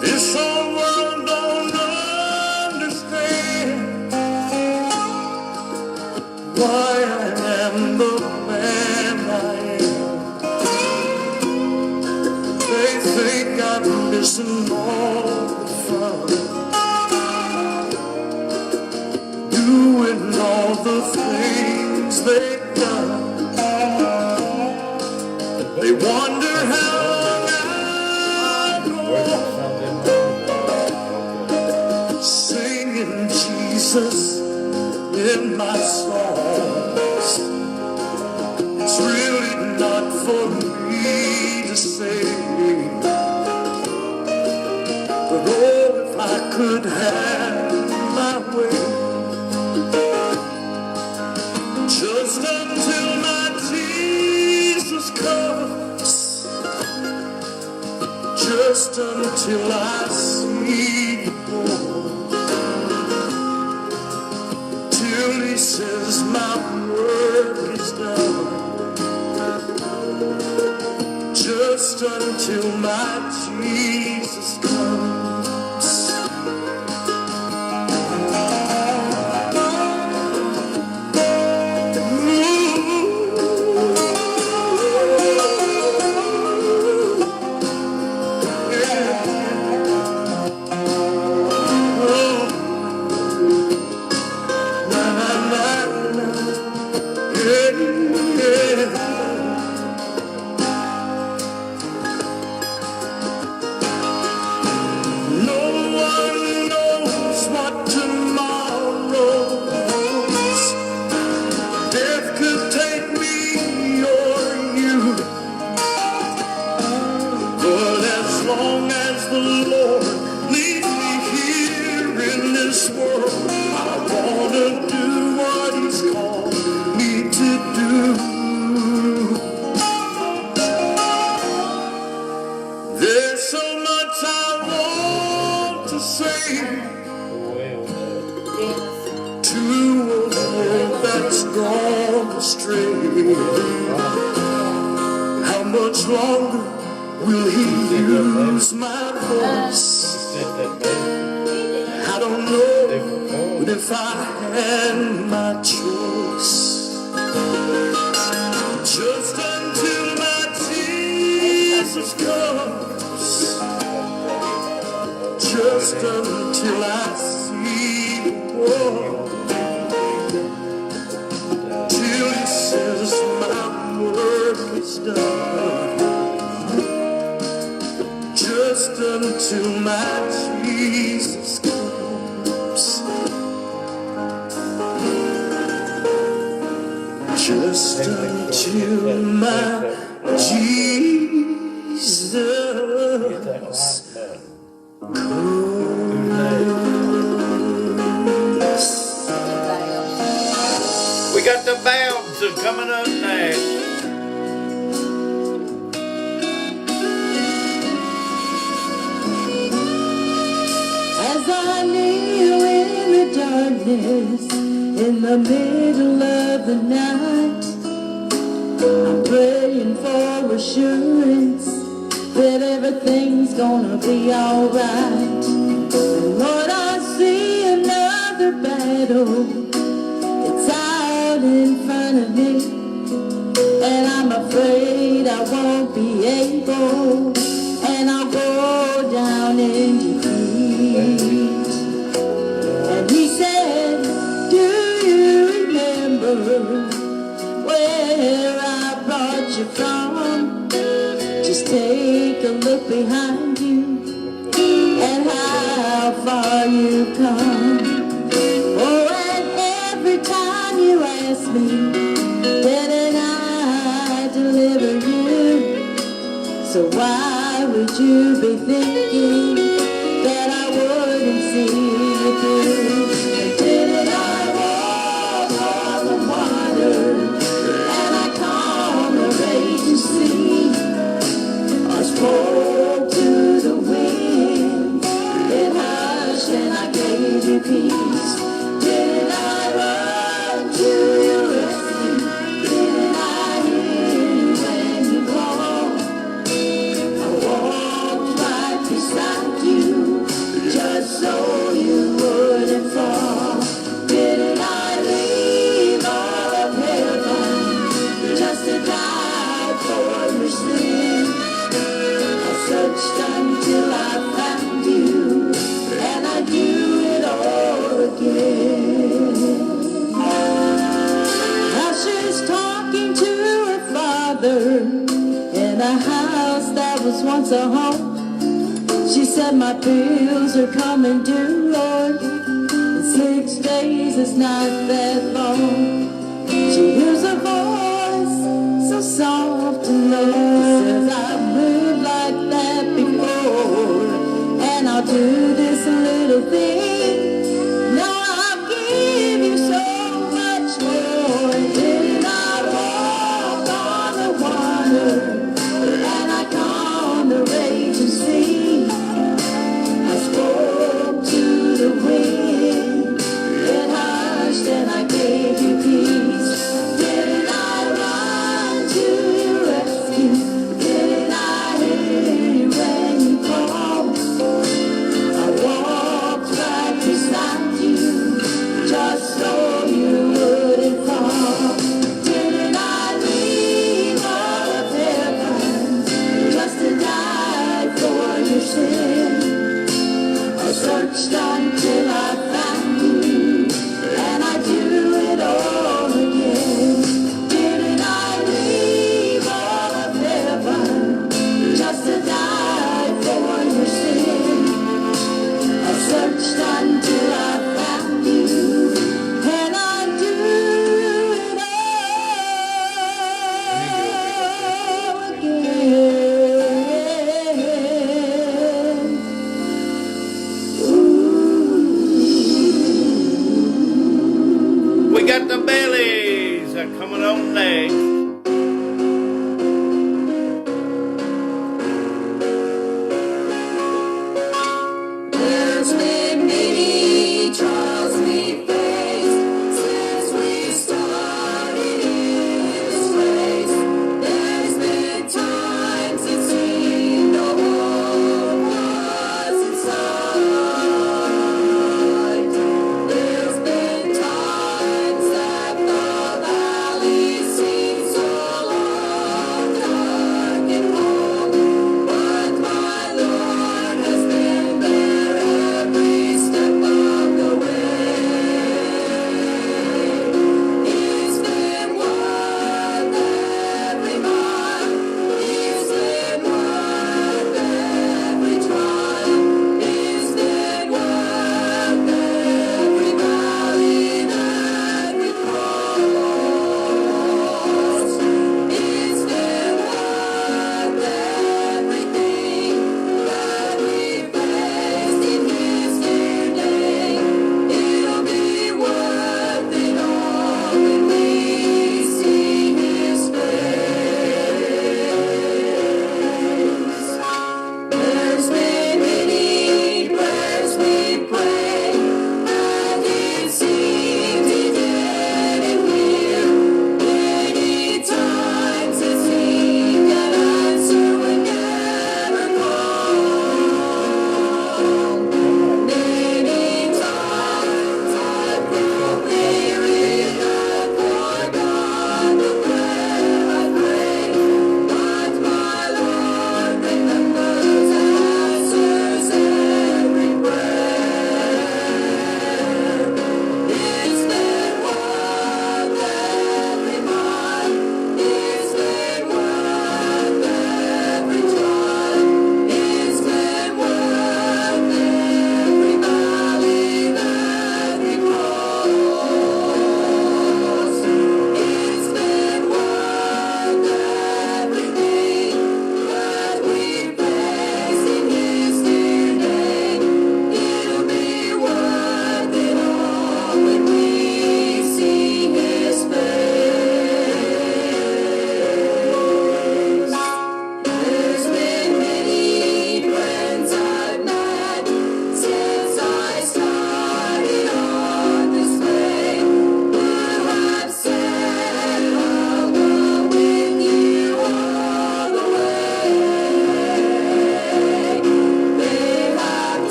This whole world don't understand why I am the man I am. They think I'm missing all the fun, doing all the things they've done. They wonder how singing Jesus in my songs. It's really not for me to say, but oh, if I could have my way, just until my Jesus comes, just until I see the Lord, till He says my work is done, just until my Jesus comes. much longer will he use my voice? I don't know, but if I had my choice, just until my Jesus comes, just until I see the world, till he says my work is done, just until my Jesus comes, just until my Jesus We got the Bounds coming up next. As I kneel in the darkness, in the middle of the night, I'm praying for assurance that everything's gonna be alright. And Lord, I see another battle, it's out in front of me, and I'm afraid I won't be able, and I'll go down in defeat. And he said, do you remember where I brought you from? Just take a look behind you and how far you've come. Oh, and every time you ask me, didn't I deliver you? So why would you be thinking that I wouldn't see you through? And didn't I walk on the water, and I calmed the raging sea? I spoke to the wind, it hushed and I gave you peace. Didn't I run to your rescue? Didn't I hear you when you called? I walked right beside you, just so you wouldn't fall. Didn't I leave all of heaven just to die for your sin? I searched until I found you, and I do it all again. Now she's talking to her father in a house that was once a home. She said, my bills are coming due, Lord, and 6 days is not that long. She hears a voice so soft and low, says, I've moved like that before, and I'll do this little thing. Now I'll give you so much more. Didn't I walk on the water, and I calmed the raging sea? I spoke to the wind, it hushed and I gave you peace.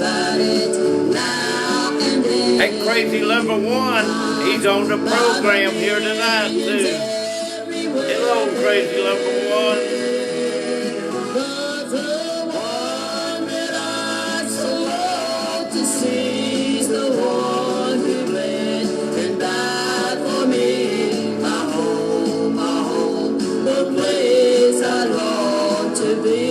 about it now and then. Hey, Crazy Number One, he's on the program here tonight too. Hello, Crazy Number One. But the one that I so long to see is the one who bled and died for me. My home, the place I long to be.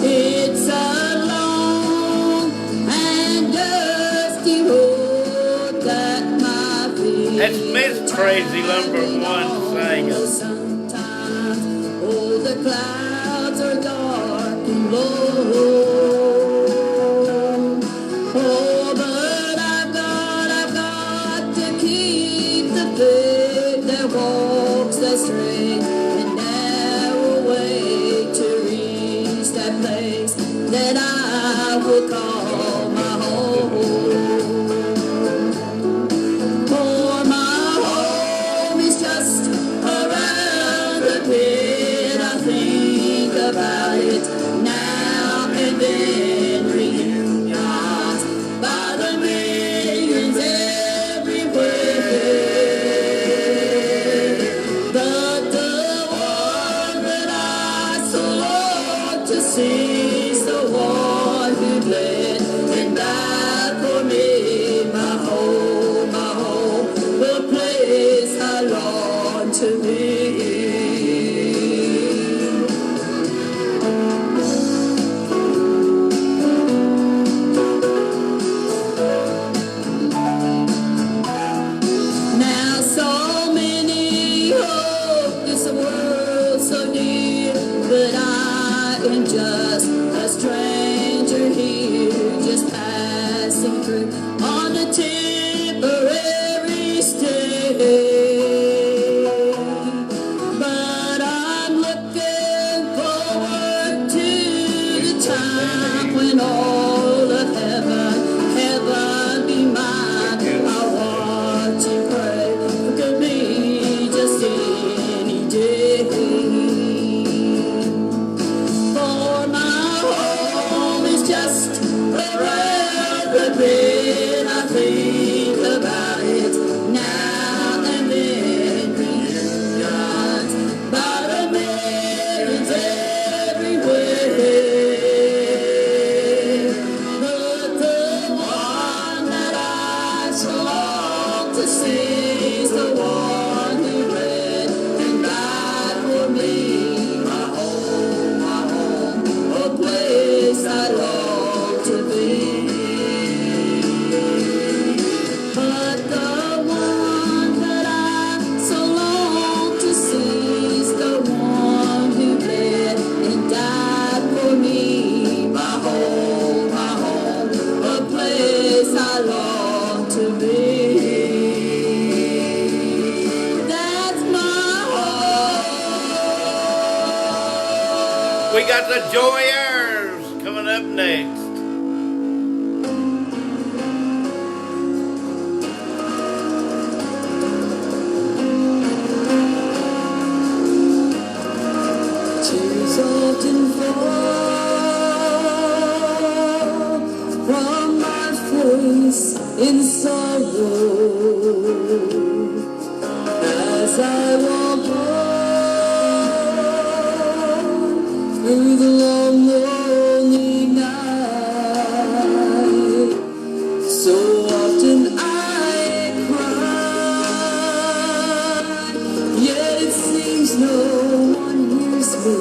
It's a long and dusty road that my feet That's Miss Crazy Number One singing. sometimes, oh, the clouds are dark and low. Oh, but I've got to keep the faith that walks the straight and narrow way to reach that place that I will call my home. For my home is just around the bend. I think about it now and then. Reunions by the millions everywhere. But the one that I so long to see is the one who bled and died for me. My home, the place I long to be. Now so many hope this world so near, but I am just a stranger here, just passing through on a temporary stay. But I'm looking forward to the time when all of heaven be mine. I want to pray could be just any day. For my home is just around the bend. I think about it now and then. Reunions by the millions everywhere. But the one that I so long to see is the one who bled and died for me. My home, a place I long to be. But the one that I so long to see is the one who bled and died for me. My home, a place I long to be. That's my home. We got the Joyers coming up next. Tears often fall from my face in sorrow as I walk home through the long lonely night. So often I cry, yet it seems no one hears me.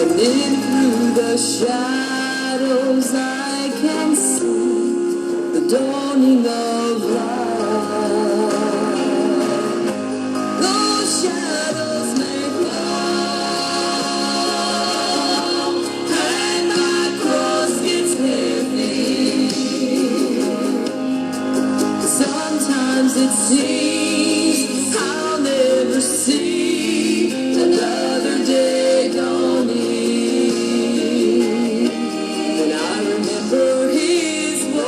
And then through the shadows I can see the dawning of light. Those shadows may fall, and my cross gets heavy. Sometimes it seems I'll never see another day dawning. And I remember His word.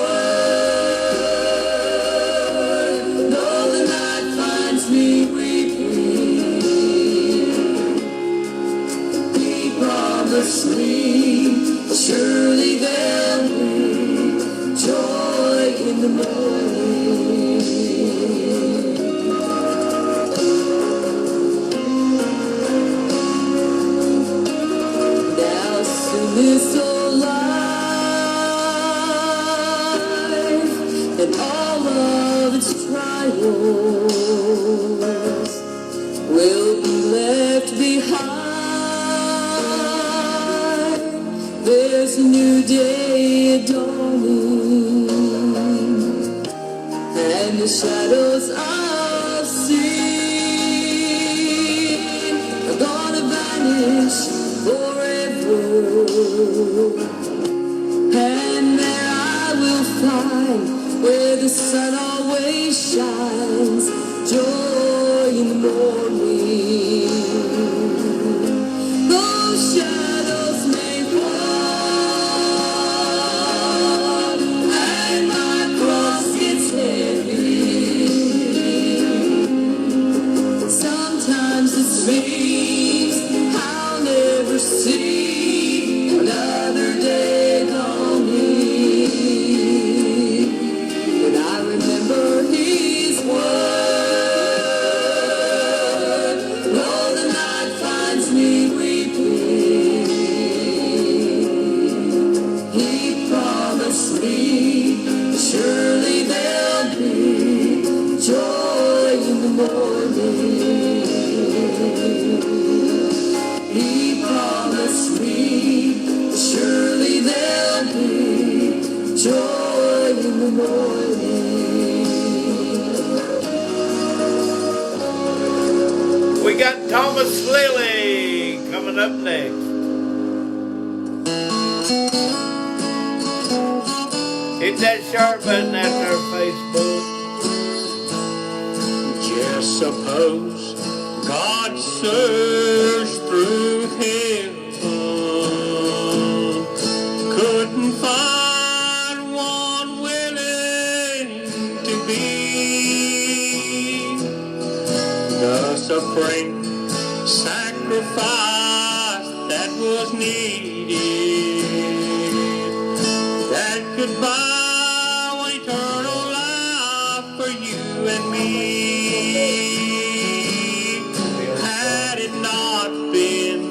new day dawning, and the shadows of sin are gonna vanish forever. And there I will find where the sun always shines, joy in the morning. Those shadows may fall, and my cross gets heavy. Sometimes it seems I'll never see another day dawning. But I remember His word. Though the night finds me weeping, He promised me surely there'll be joy in the morning. He promised me surely there'll be joy in the morning. We got Thomas Lilly coming up next. Hit that sharp button after Facebook. Just suppose God searched through heaven, couldn't find one willing to be the supreme sacrifice that was needed, that could buy eternal life for you and me. Had it not been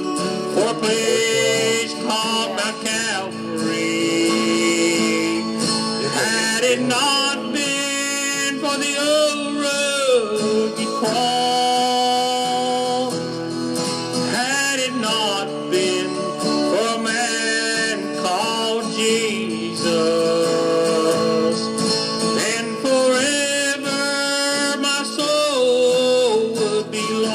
for a place called Mount Calvary, had it not been for the old rugged cross, had it not been for a man called Jesus, then forever my soul would be lost.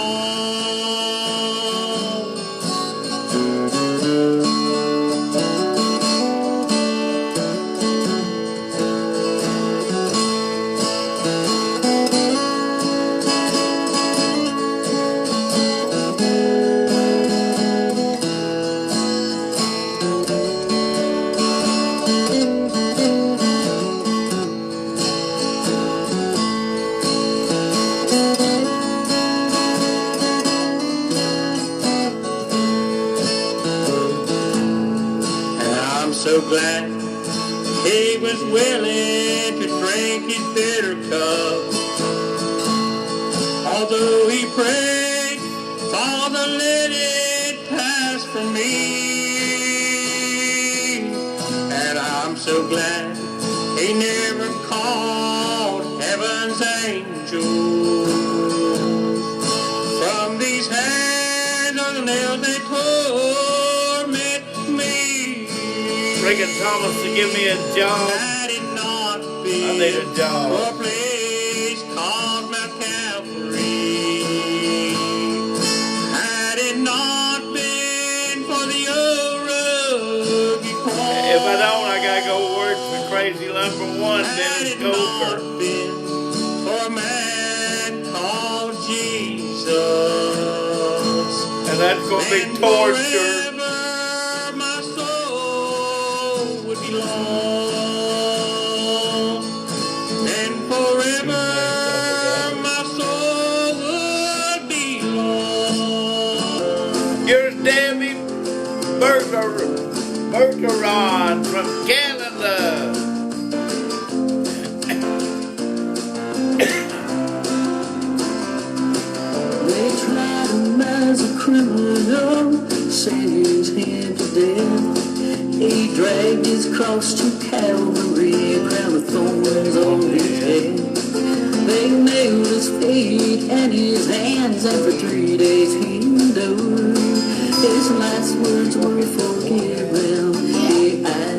And I'm so glad He was willing to drink His bitter cup, although He prayed, Father, let it pass from me. And I'm so glad He never called heaven's angels from these hands on the nails they torment me. Friggin' Thomas to give me a job. Had it not I been need a job. for a place called Mount Calvary, had it not been for the old rugged cross, If I don't, I gotta go work for Crazy Lumber One, had Dennis it not Gopher. been for a man called Jesus, And that's gonna be then torture. forever my soul would be lost. Then forever my soul would be lost. Here's Debbie Bergeron from Canada. They tried him as a criminal, sentenced him to death. He dragged his cross to Calvary, a crown of thorns on his head. They nailed his feet and his hands, and for 3 days he endured. His last words were, "Forgive them." He asked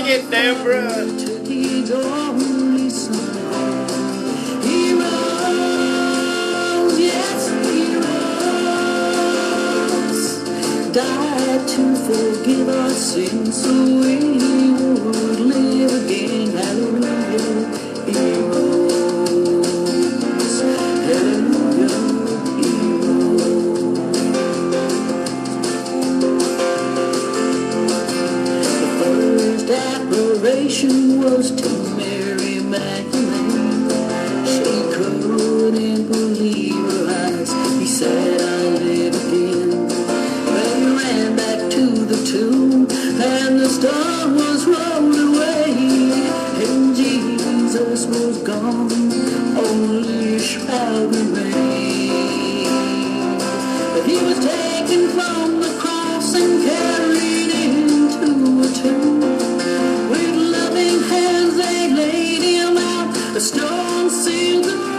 Sing it, Deborah. Took his only son home. He rose, yes, he rose, died to forgive our sins so we would live again. Hallelujah, he rose. Hallelujah, he rose. The first apparition was to Mary Magdalene. She couldn't believe her eyes. He said, I live again. They ran back to the tomb, and the stone was rolled away, and Jesus was gone, only a shroud remained. But he was taken from the cross and carried into a tomb. With loving hands they laid him out, the stone sealed the room.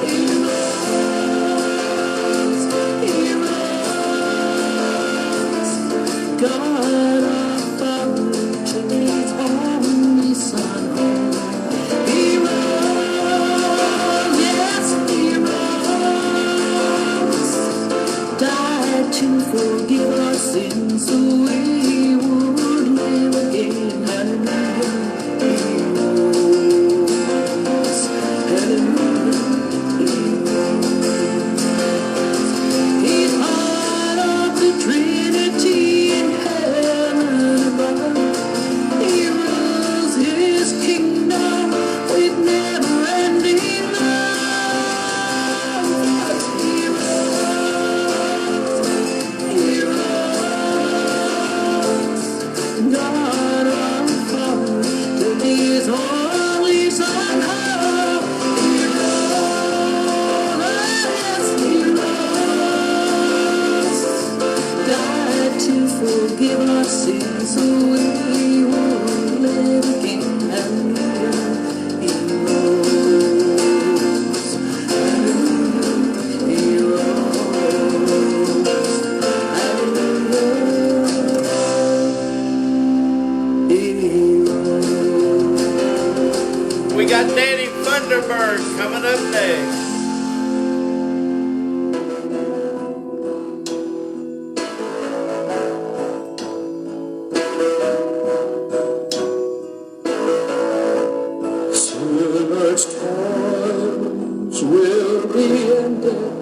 He rose, he rose. God our Father took his only Son home. He rose, yes, he rose, died to forgive our sins so we would live again. Hallelujah, he rose. Hallelujah, he rose. He's part of the Trinity in heaven above. He rules his kingdom with never-ending love. He rose, he rose. God our Father took his only Son home. He rose, yes, he rose, died to forgive our sins so we would live again. Hallelujah, he rose. Hallelujah, he rose. Hallelujah, he rose. We got Danny Thunderbird coming up next. Such toils will be ended,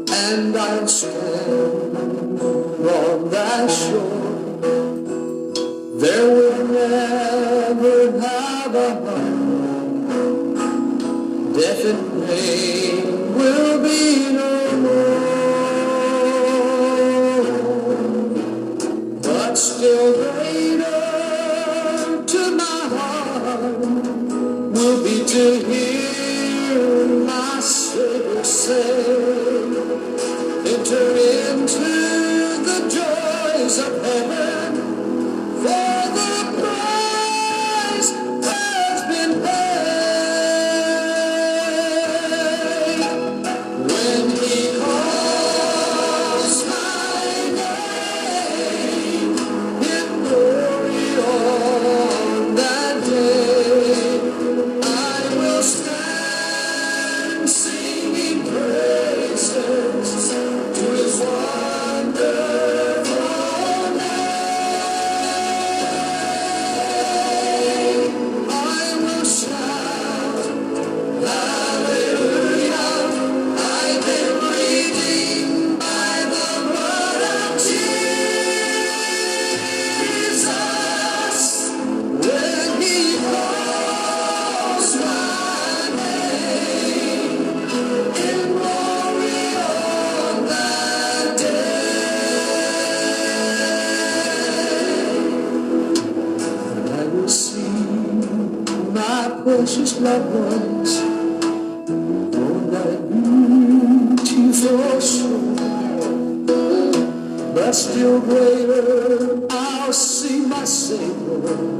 and I'll stand on that shore. There will never have a home. Death and pain will be no more. But still greater to my heart will be to hear my Savior say, enter into the joys of heaven, for the price has been paid. When he calls my name in glory on that day, I will stand singing praises to his wonderful name. I will shout, hallelujah, I've been redeemed by the blood of Jesus. When he calls my name in glory on that day, I will see my precious loved ones on that beautiful shore. But still greater, I'll see my Savior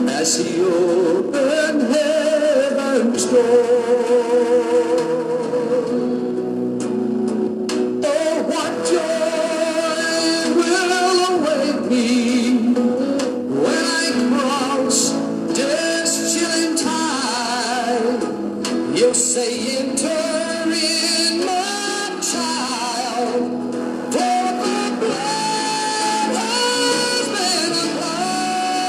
as he opened heaven's door. Oh, what joy will await me You'll say, enter in, my child, for the blood has been applied.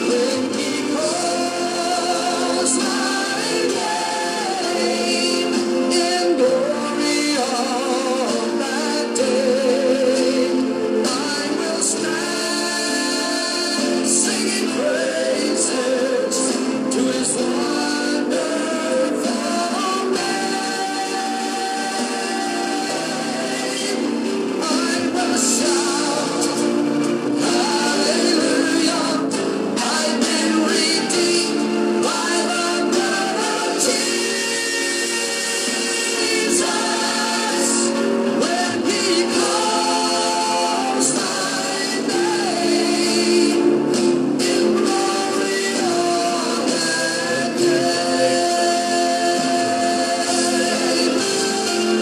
When he calls my name in glory on that day, I will stand singing praises to his wonderful name. I will shout, hallelujah. I've been redeemed by the blood of Jesus. When he calls my name in glory on that day,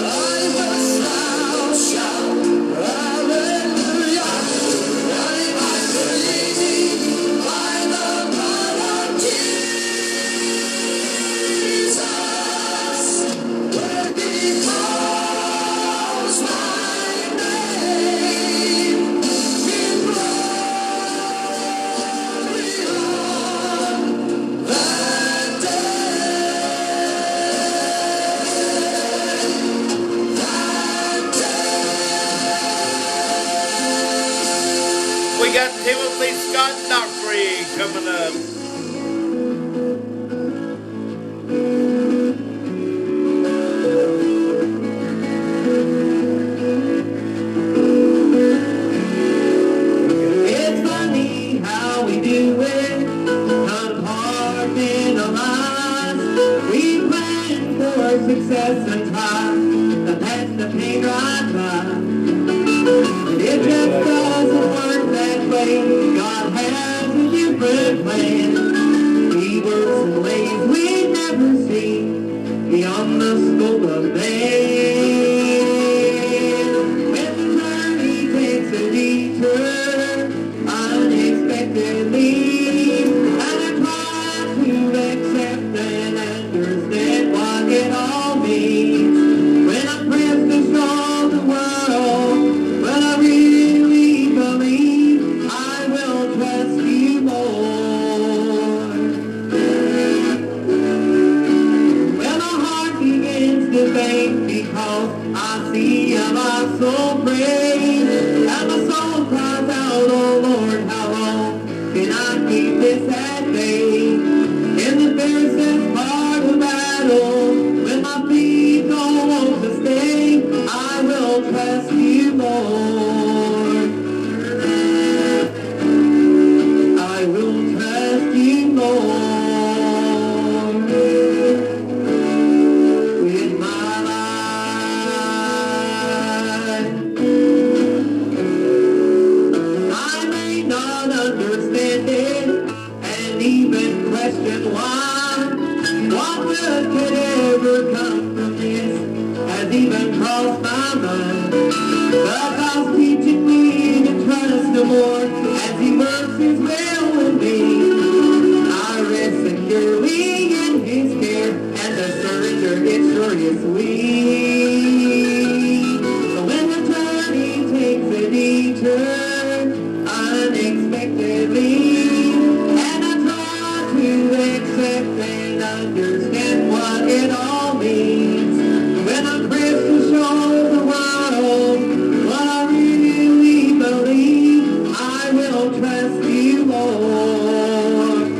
I will shout, hallelujah. I'm redeemed by the blood of Jesus. When he calls my name in glory on that We got Timothy Scott Dockery coming up. It's funny how we do it, compartmentalize. We plan for success and try to pass the pain right by. But it just doesn't work that way. God has a different plan. He works in ways we never see, beyond the scope of man. When the journey takes a detour unexpectedly, and I try to accept and understand what it all means. When I'm pressed to show the world what I really believe, I will trust you more. Well, my heart begins to beat because I see a lost soul pray, and my soul cries out, oh Lord, how long can I keep this at bay? In the fiercest part of battle, when my feet don't want to stay, I will trust you, Lord. I will trust you, Lord, with my life. I may not understand it and even question why. What good could ever come from this has even crossed my mind. But God's teaching me to trust Him more as He works His will with me. I rest securely in His care, and the surrender it sure is sweet. So when the journey takes a detour unexpectedly, and I try to accept and understand what it all means, when I'm pressed to show the world what I really believe, I will trust you, Lord.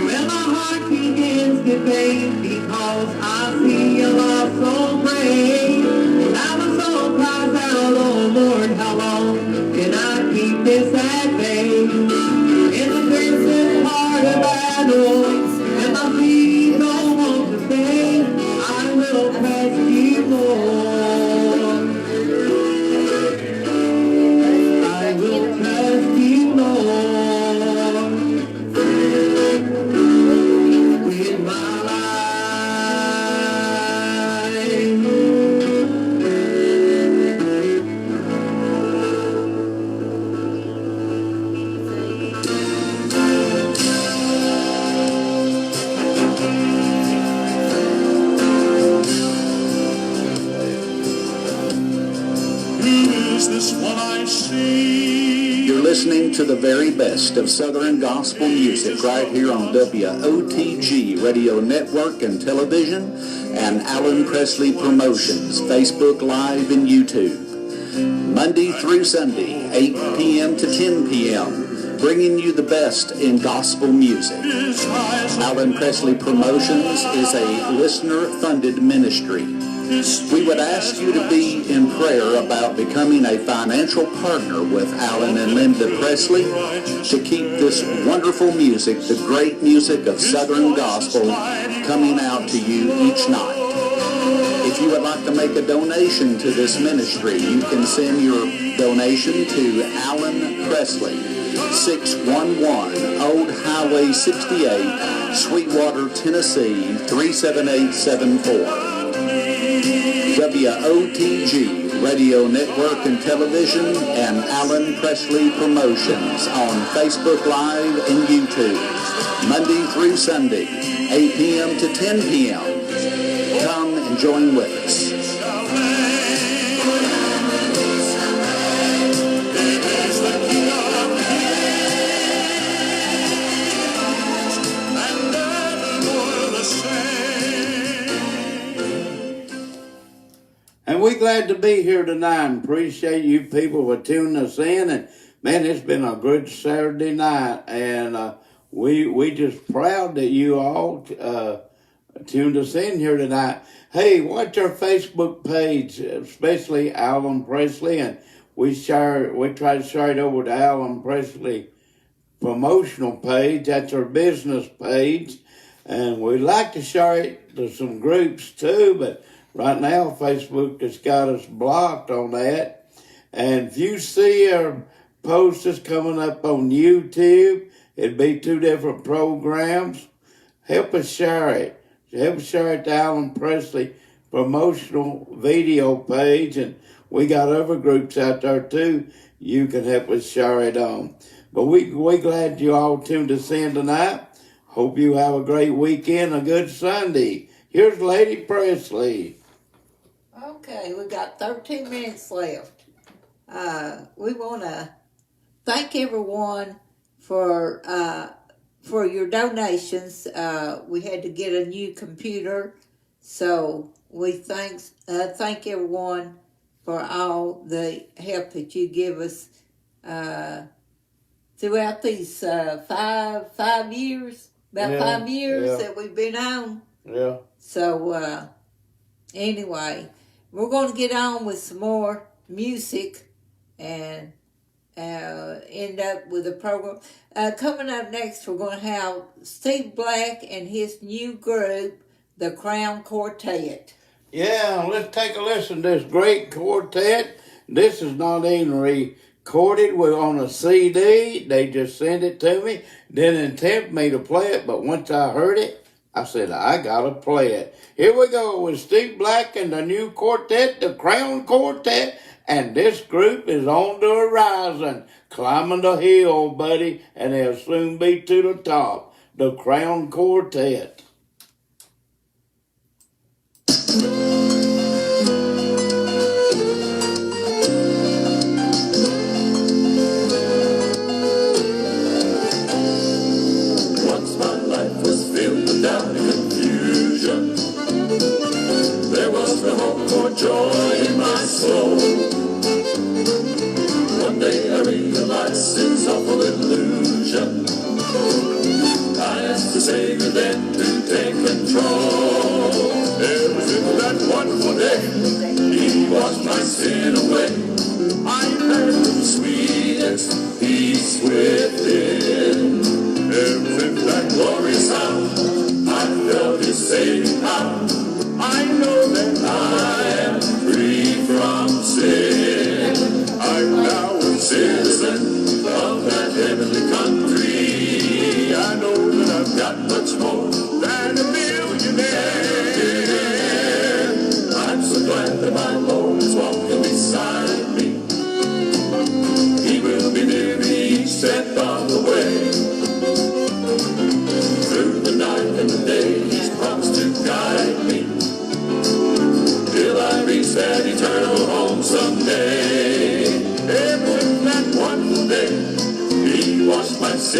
Well, my heart begins to beat because I see a lost soul pray. Now my soul cries out, oh Lord, how long can I keep this at bay? In the fiercest part of battle, and my feet the very best of Southern gospel music right here on WOTG Radio Network and Television and Alan Presley Promotions, Facebook Live and YouTube. Monday through Sunday, 8 p.m. to 10 p.m., bringing you the best in gospel music. Alan Presley Promotions is a listener-funded ministry. We would ask you to be in prayer about becoming a financial partner with Alan and Linda Presley to keep this wonderful music, the great music of Southern gospel, coming out to you each night. If you would like to make a donation to this ministry, you can send your donation to Alan Presley, 611 Old Highway 68, Sweetwater, Tennessee, 37874. WOTG Radio Network and Television and Alan Presley Promotions on Facebook Live and YouTube, Monday through Sunday, 8 p.m. to 10 p.m. Come and join with us. And we're glad to be here tonight and appreciate you people for tuning us in. And man, it's been a good Saturday night, and we just proud that you all tuned us in here tonight. Hey, watch our Facebook page, especially Alan Presley, and we try to share it over to Alan Presley promotional page. That's our business page, and we like to share it to some groups too, but right now, Facebook has got us blocked on that. And if you see our posters coming up on YouTube, it'd be 2 different programs. Help us share it. Help us share it to Alan Presley promotional video page. And we got other groups out there too. You can help us share it on. But we're glad you all tuned us in tonight. Hope you have a great weekend, a good Sunday. Here's Lady Presley. Okay, we got 13 minutes left. We want to thank everyone for your donations. We had to get a new computer, so we thank everyone for all the help that you give us throughout these 5 years, about 5 years that we've been on. Yeah. So anyway, we're going to get on with some more music and end up with a program. Coming up next, we're going to have Steve Black and his new group, the Crown Quartet. Yeah, let's take a listen to this great quartet. This is not even recorded. We're on a CD. They just sent it to me. Didn't intend me to play it, but once I heard it, I said, I gotta play it. Here we go with Steve Black and the new quartet, the Crown Quartet, and this group is on the horizon, climbing the hill, buddy, and they'll soon be to the top. The Crown Quartet. Once my life was filled with doubt and confusion. There was no hope or joy in my soul. One day I realized sin's awful illusion. I asked the Savior then to take control. Ever since that wonderful day, He washed my sin away. I heard the sweetest peace within. Ever since that glorious hour, I felt His saving power. I know that I am free from sin. I'm now a citizen of that heavenly country. I know that I've got much more than a millionaire.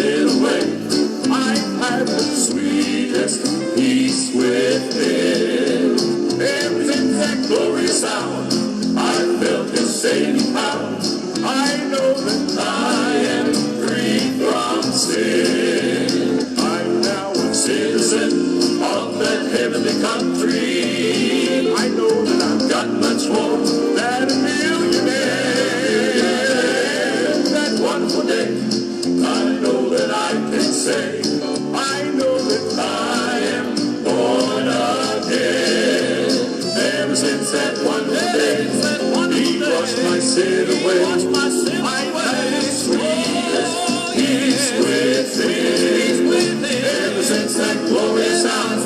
said away. I've had the sweetest peace within. Ever since that glorious hour, I felt His saving power. I know that I am free from sin. I'm now a citizen of that heavenly country. I know that I've got much more than a millionaire. That wonderful day, I know that I can say, I know that I am born again. Ever since that wonderful day, He washed my sin away. I've had the sweetest peace within. Ever since that glorious hour,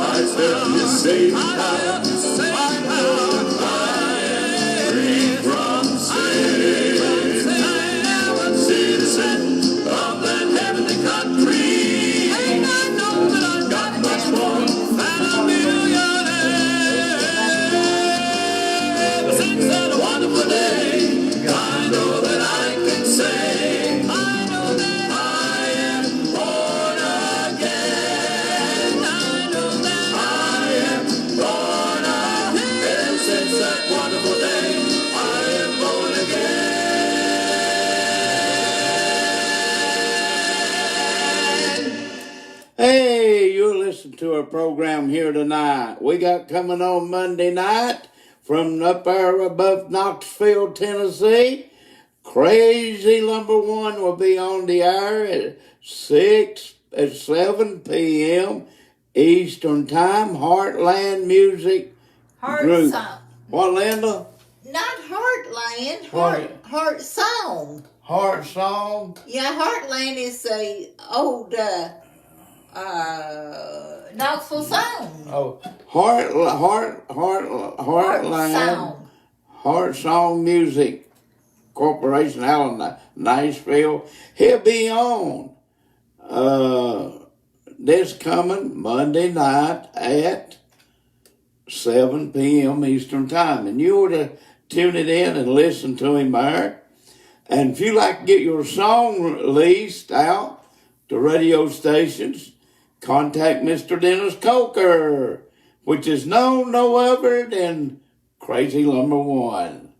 I felt His saving power. I know that I am free from sin. I'm a citizen of that heavenly country. And I know that I've got much more than a millionaire. Ever since that wonderful day, I know that I can say, I know that I am born again. I know that I am born again. Ever since that wonderful day, I am born again. Hey, you're listening to our program here tonight. We got coming on Monday night from up there above Knoxville, Tennessee. Crazy Number One will be on the air at 7 p.m. Eastern Time. Heartland Music Heart Group. song. What, Linda? Not Heartland, What? Heart Song. Heart Song? Yeah, Heartland is a old Knoxville song. Oh, Heartland. Song. Heart Song Music Corporation out in Nashville. He'll be on this coming Monday night at 7 p.m. Eastern Time. And you ought to tune it in and listen to him there. And if you like to get your song released out to radio stations, contact Mr. Dennis Coker, which is known no other than Crazy Number One.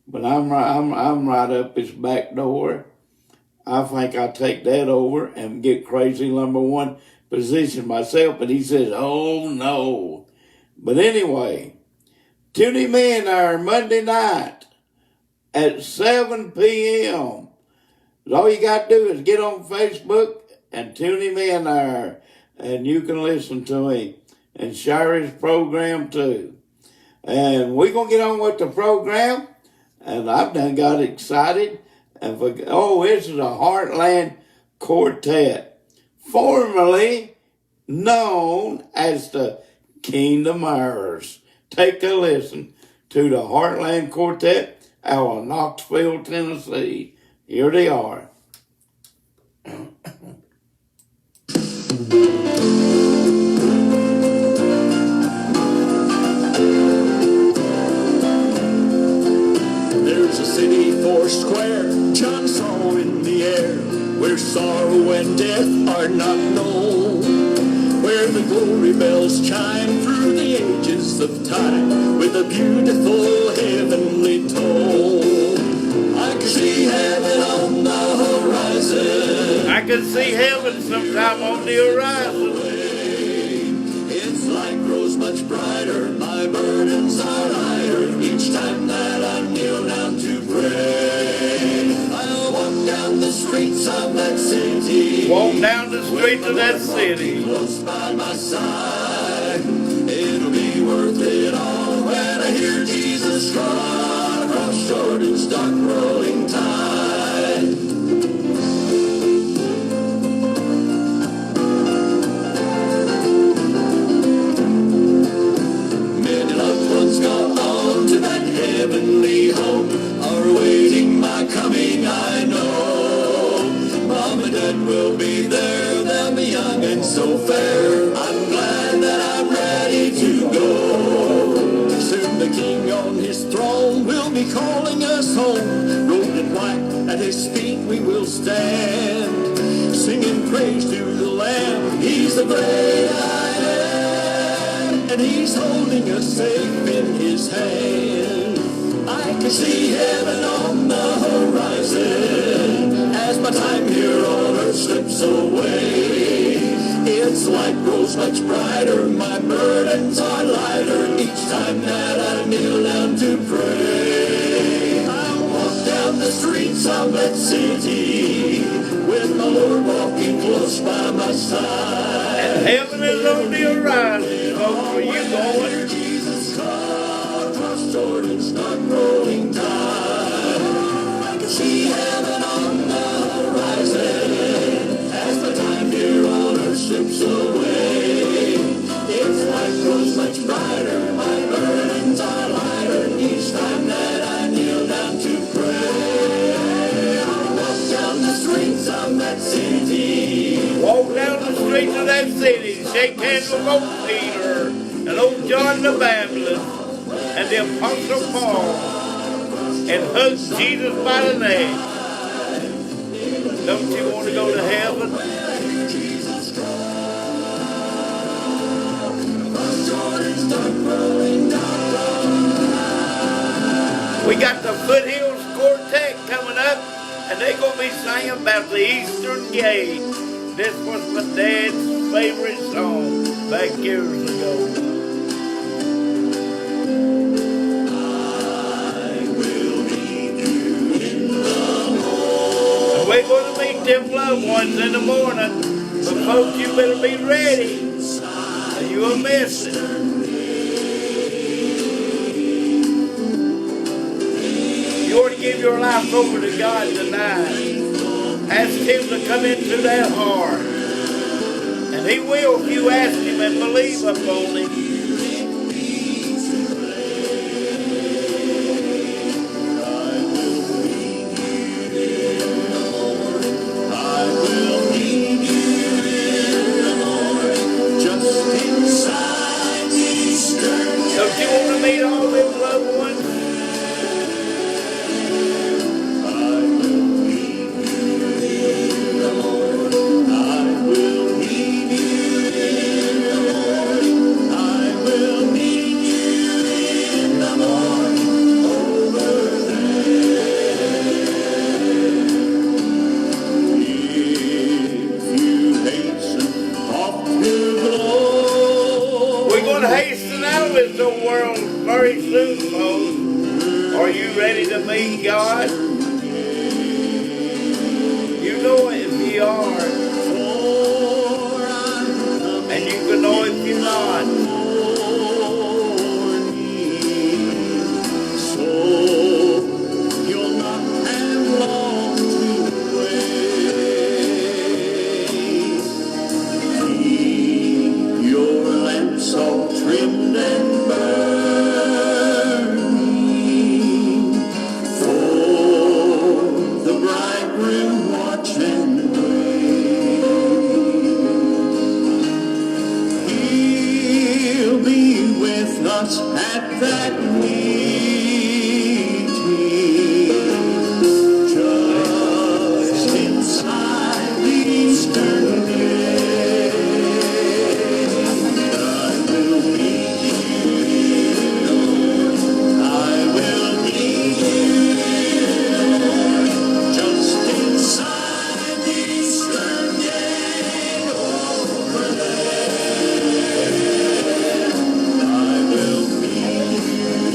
But I'm right up his back door. I think I'll take that over and get Crazy Number One position myself. But he says, oh no. But anyway, tune him in our Monday night at 7 p.m. All you got to do is get on Facebook and tune him in there. And you can listen to him and share his program too. And we're going to get on with the program. And I've done got excited. And this is a Heartland Quartet, formerly known as the Kingdom Heirs. Take a listen to the Heartland Quartet out of Knoxville, Tennessee. Here they are. There's a city four square, John saw in the air, where sorrow and death are not known, where the glory bells chime through the ages of time with a beautiful heavenly tone. I can see heaven on the horizon. I can see heaven sometime on the horizon. Its light grows much brighter, my burdens are lighter each time that I kneel down to pray. I'll walk down the streets of that city. Walk down the streets of that city. Close by my side. It'll be worth it all when I hear Jesus cry across Jordan's dark rolling tide. Many loved ones gone on to that heavenly home are awaiting my coming, I know. Mom and Dad will be there, they'll be young and so fair. I'm glad that I'm ready to go. Soon the King on his throne will be calling us home. Robed in white at his feet we will stand. Sing slips away. Its light grows much brighter, my burdens are lighter each time that I kneel down to pray. I walk down the streets of that city with my Lord walking close by my side. And heaven is on the horizon, folks. Where you going? Jesus come, cross Jordan, start rolling tide. I can see heaven on the horizon as the time here on earth slips away. Its light grows much brighter, my burdens are lighter each time that I kneel down to pray. I walk down the streets of that city. Walk down the streets of that city, shake hands with old Peter and old John the Baptist and the Apostle Paul and hug Jesus by the neck. Don't you want to go to heaven? We got the Foothills Quartet coming up, and they're going to be singing about the Eastern Gate. This was my dad's favorite song back years ago. And we're going to meet them loved ones in the morning, but folks, you better be ready, or you will miss it. You ought to give your life over to God tonight. Ask Him to come into that heart. And He will if you ask Him and believe upon Him. Don't you want to meet all them loved ones? Hasten out of this old world very soon, folks. Are you ready to meet God? You know it if you are. And you can know if you're not. So you'll not have long to wait. Keep your lamps all trimmed and burning, for the bridegroom watch and wait. He'll be with us at that meeting, just inside the eastern gate. I will meet you, I will meet you, just inside the eastern gate over there. I will meet you.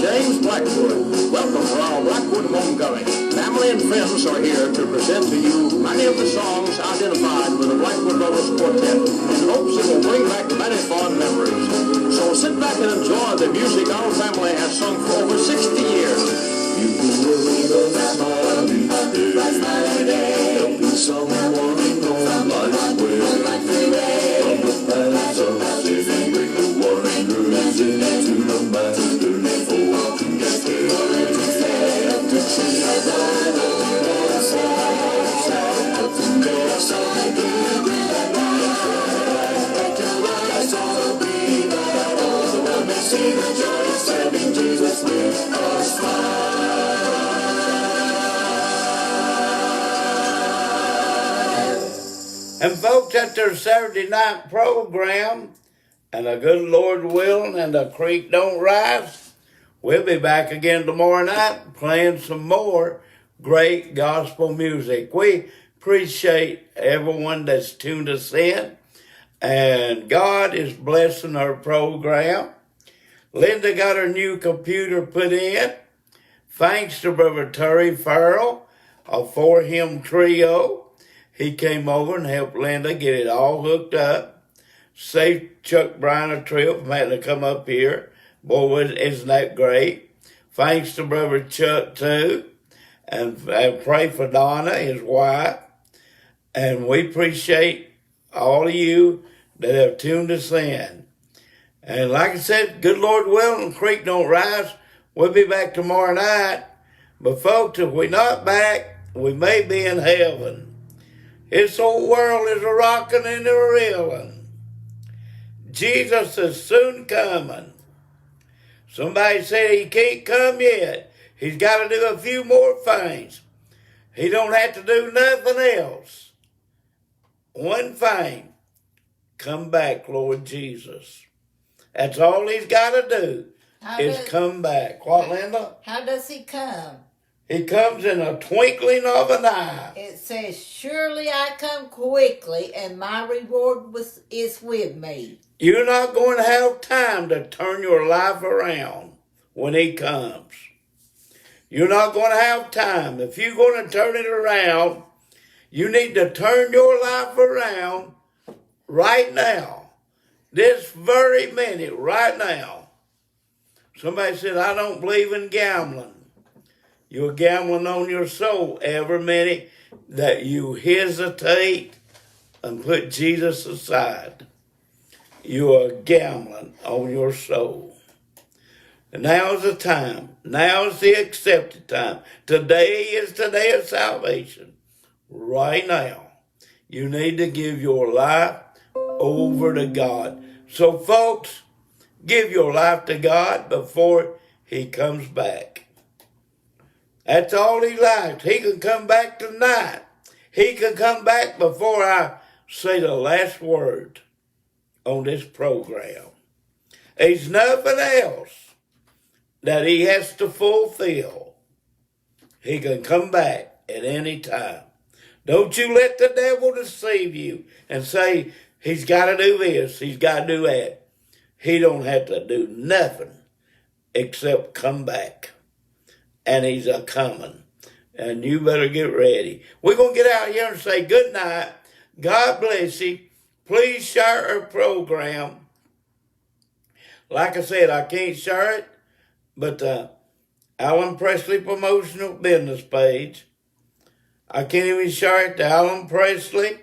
James Blackwood. Welcome for our Blackwood homecoming. Family and friends are here to present to you many of the songs identified with the Blackwood Brothers Quartet in hopes it will bring back many fond memories. So sit back and enjoy the music our family has sung for over 60 years. You can believe a smiley day. There'll be someone on life's way. From the paths of sin, bring the wanderers into the master's fold. To see a Bible, to make a song, see the joy of serving Jesus with a smile. And folks, at their Saturday night program, and the good Lord willing, and the creek don't rise, we'll be back again tomorrow night playing some more great gospel music. We appreciate everyone that's tuned us in, and God is blessing our program. Linda got her new computer put in. Thanks to Brother Terry Farrell of For Him Trio. He came over and helped Linda get it all hooked up. Saved Chuck Bryan a trip from having to come up here. Boy, isn't that great? Thanks to Brother Chuck, too. And pray for Donna, his wife. And we appreciate all of you that have tuned us in. And like I said, good Lord willing, the creek don't rise. We'll be back tomorrow night. But folks, if we're not back, we may be in heaven. This whole world is a rocking and a reeling. Jesus is soon coming. Somebody said he can't come yet. He's got to do a few more things. He don't have to do nothing else. One thing, come back, Lord Jesus. That's all he's got to do is come back. What, Linda? How does he come? He comes in a twinkling of an eye. It says, surely I come quickly, and my reward is with me. You're not going to have time to turn your life around when he comes. You're not going to have time. If you're going to turn it around, you need to turn your life around right now. This very minute, right now. Somebody said, I don't believe in gambling. You're gambling on your soul every minute that you hesitate and put Jesus aside. You are gambling on your soul. And now's the time. Now's the accepted time. Today is the day of salvation. Right now. You need to give your life over to God. So folks, give your life to God before he comes back. That's all he likes. He can come back tonight. He can come back before I say the last word on this program. There's nothing else that he has to fulfill. He can come back at any time. Don't you let the devil deceive you and say he's got to do this, he's got to do that. He don't have to do nothing except come back. And he's a-coming. And you better get ready. We're going to get out here and say good night. God bless you. Please share our program. Like I said, I can't share it, but Alan Presley Promotional Business page. I can't even share it to Alan Presley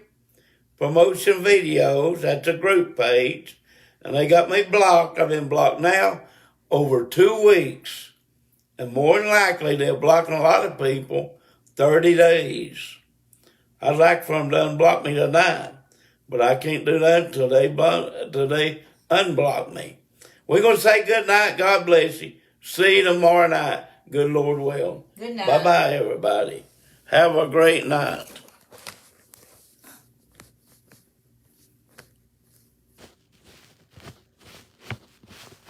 Promotion Videos. That's a group page. And they got me blocked. I've been blocked now over 2 weeks. And more than likely, they're blocking a lot of people 30 days. I'd like for them to unblock me tonight, but I can't do that until they unblock me. We're going to say good night. God bless you. See you tomorrow night. Good Lord will. Good night. Bye-bye, everybody. Have a great night.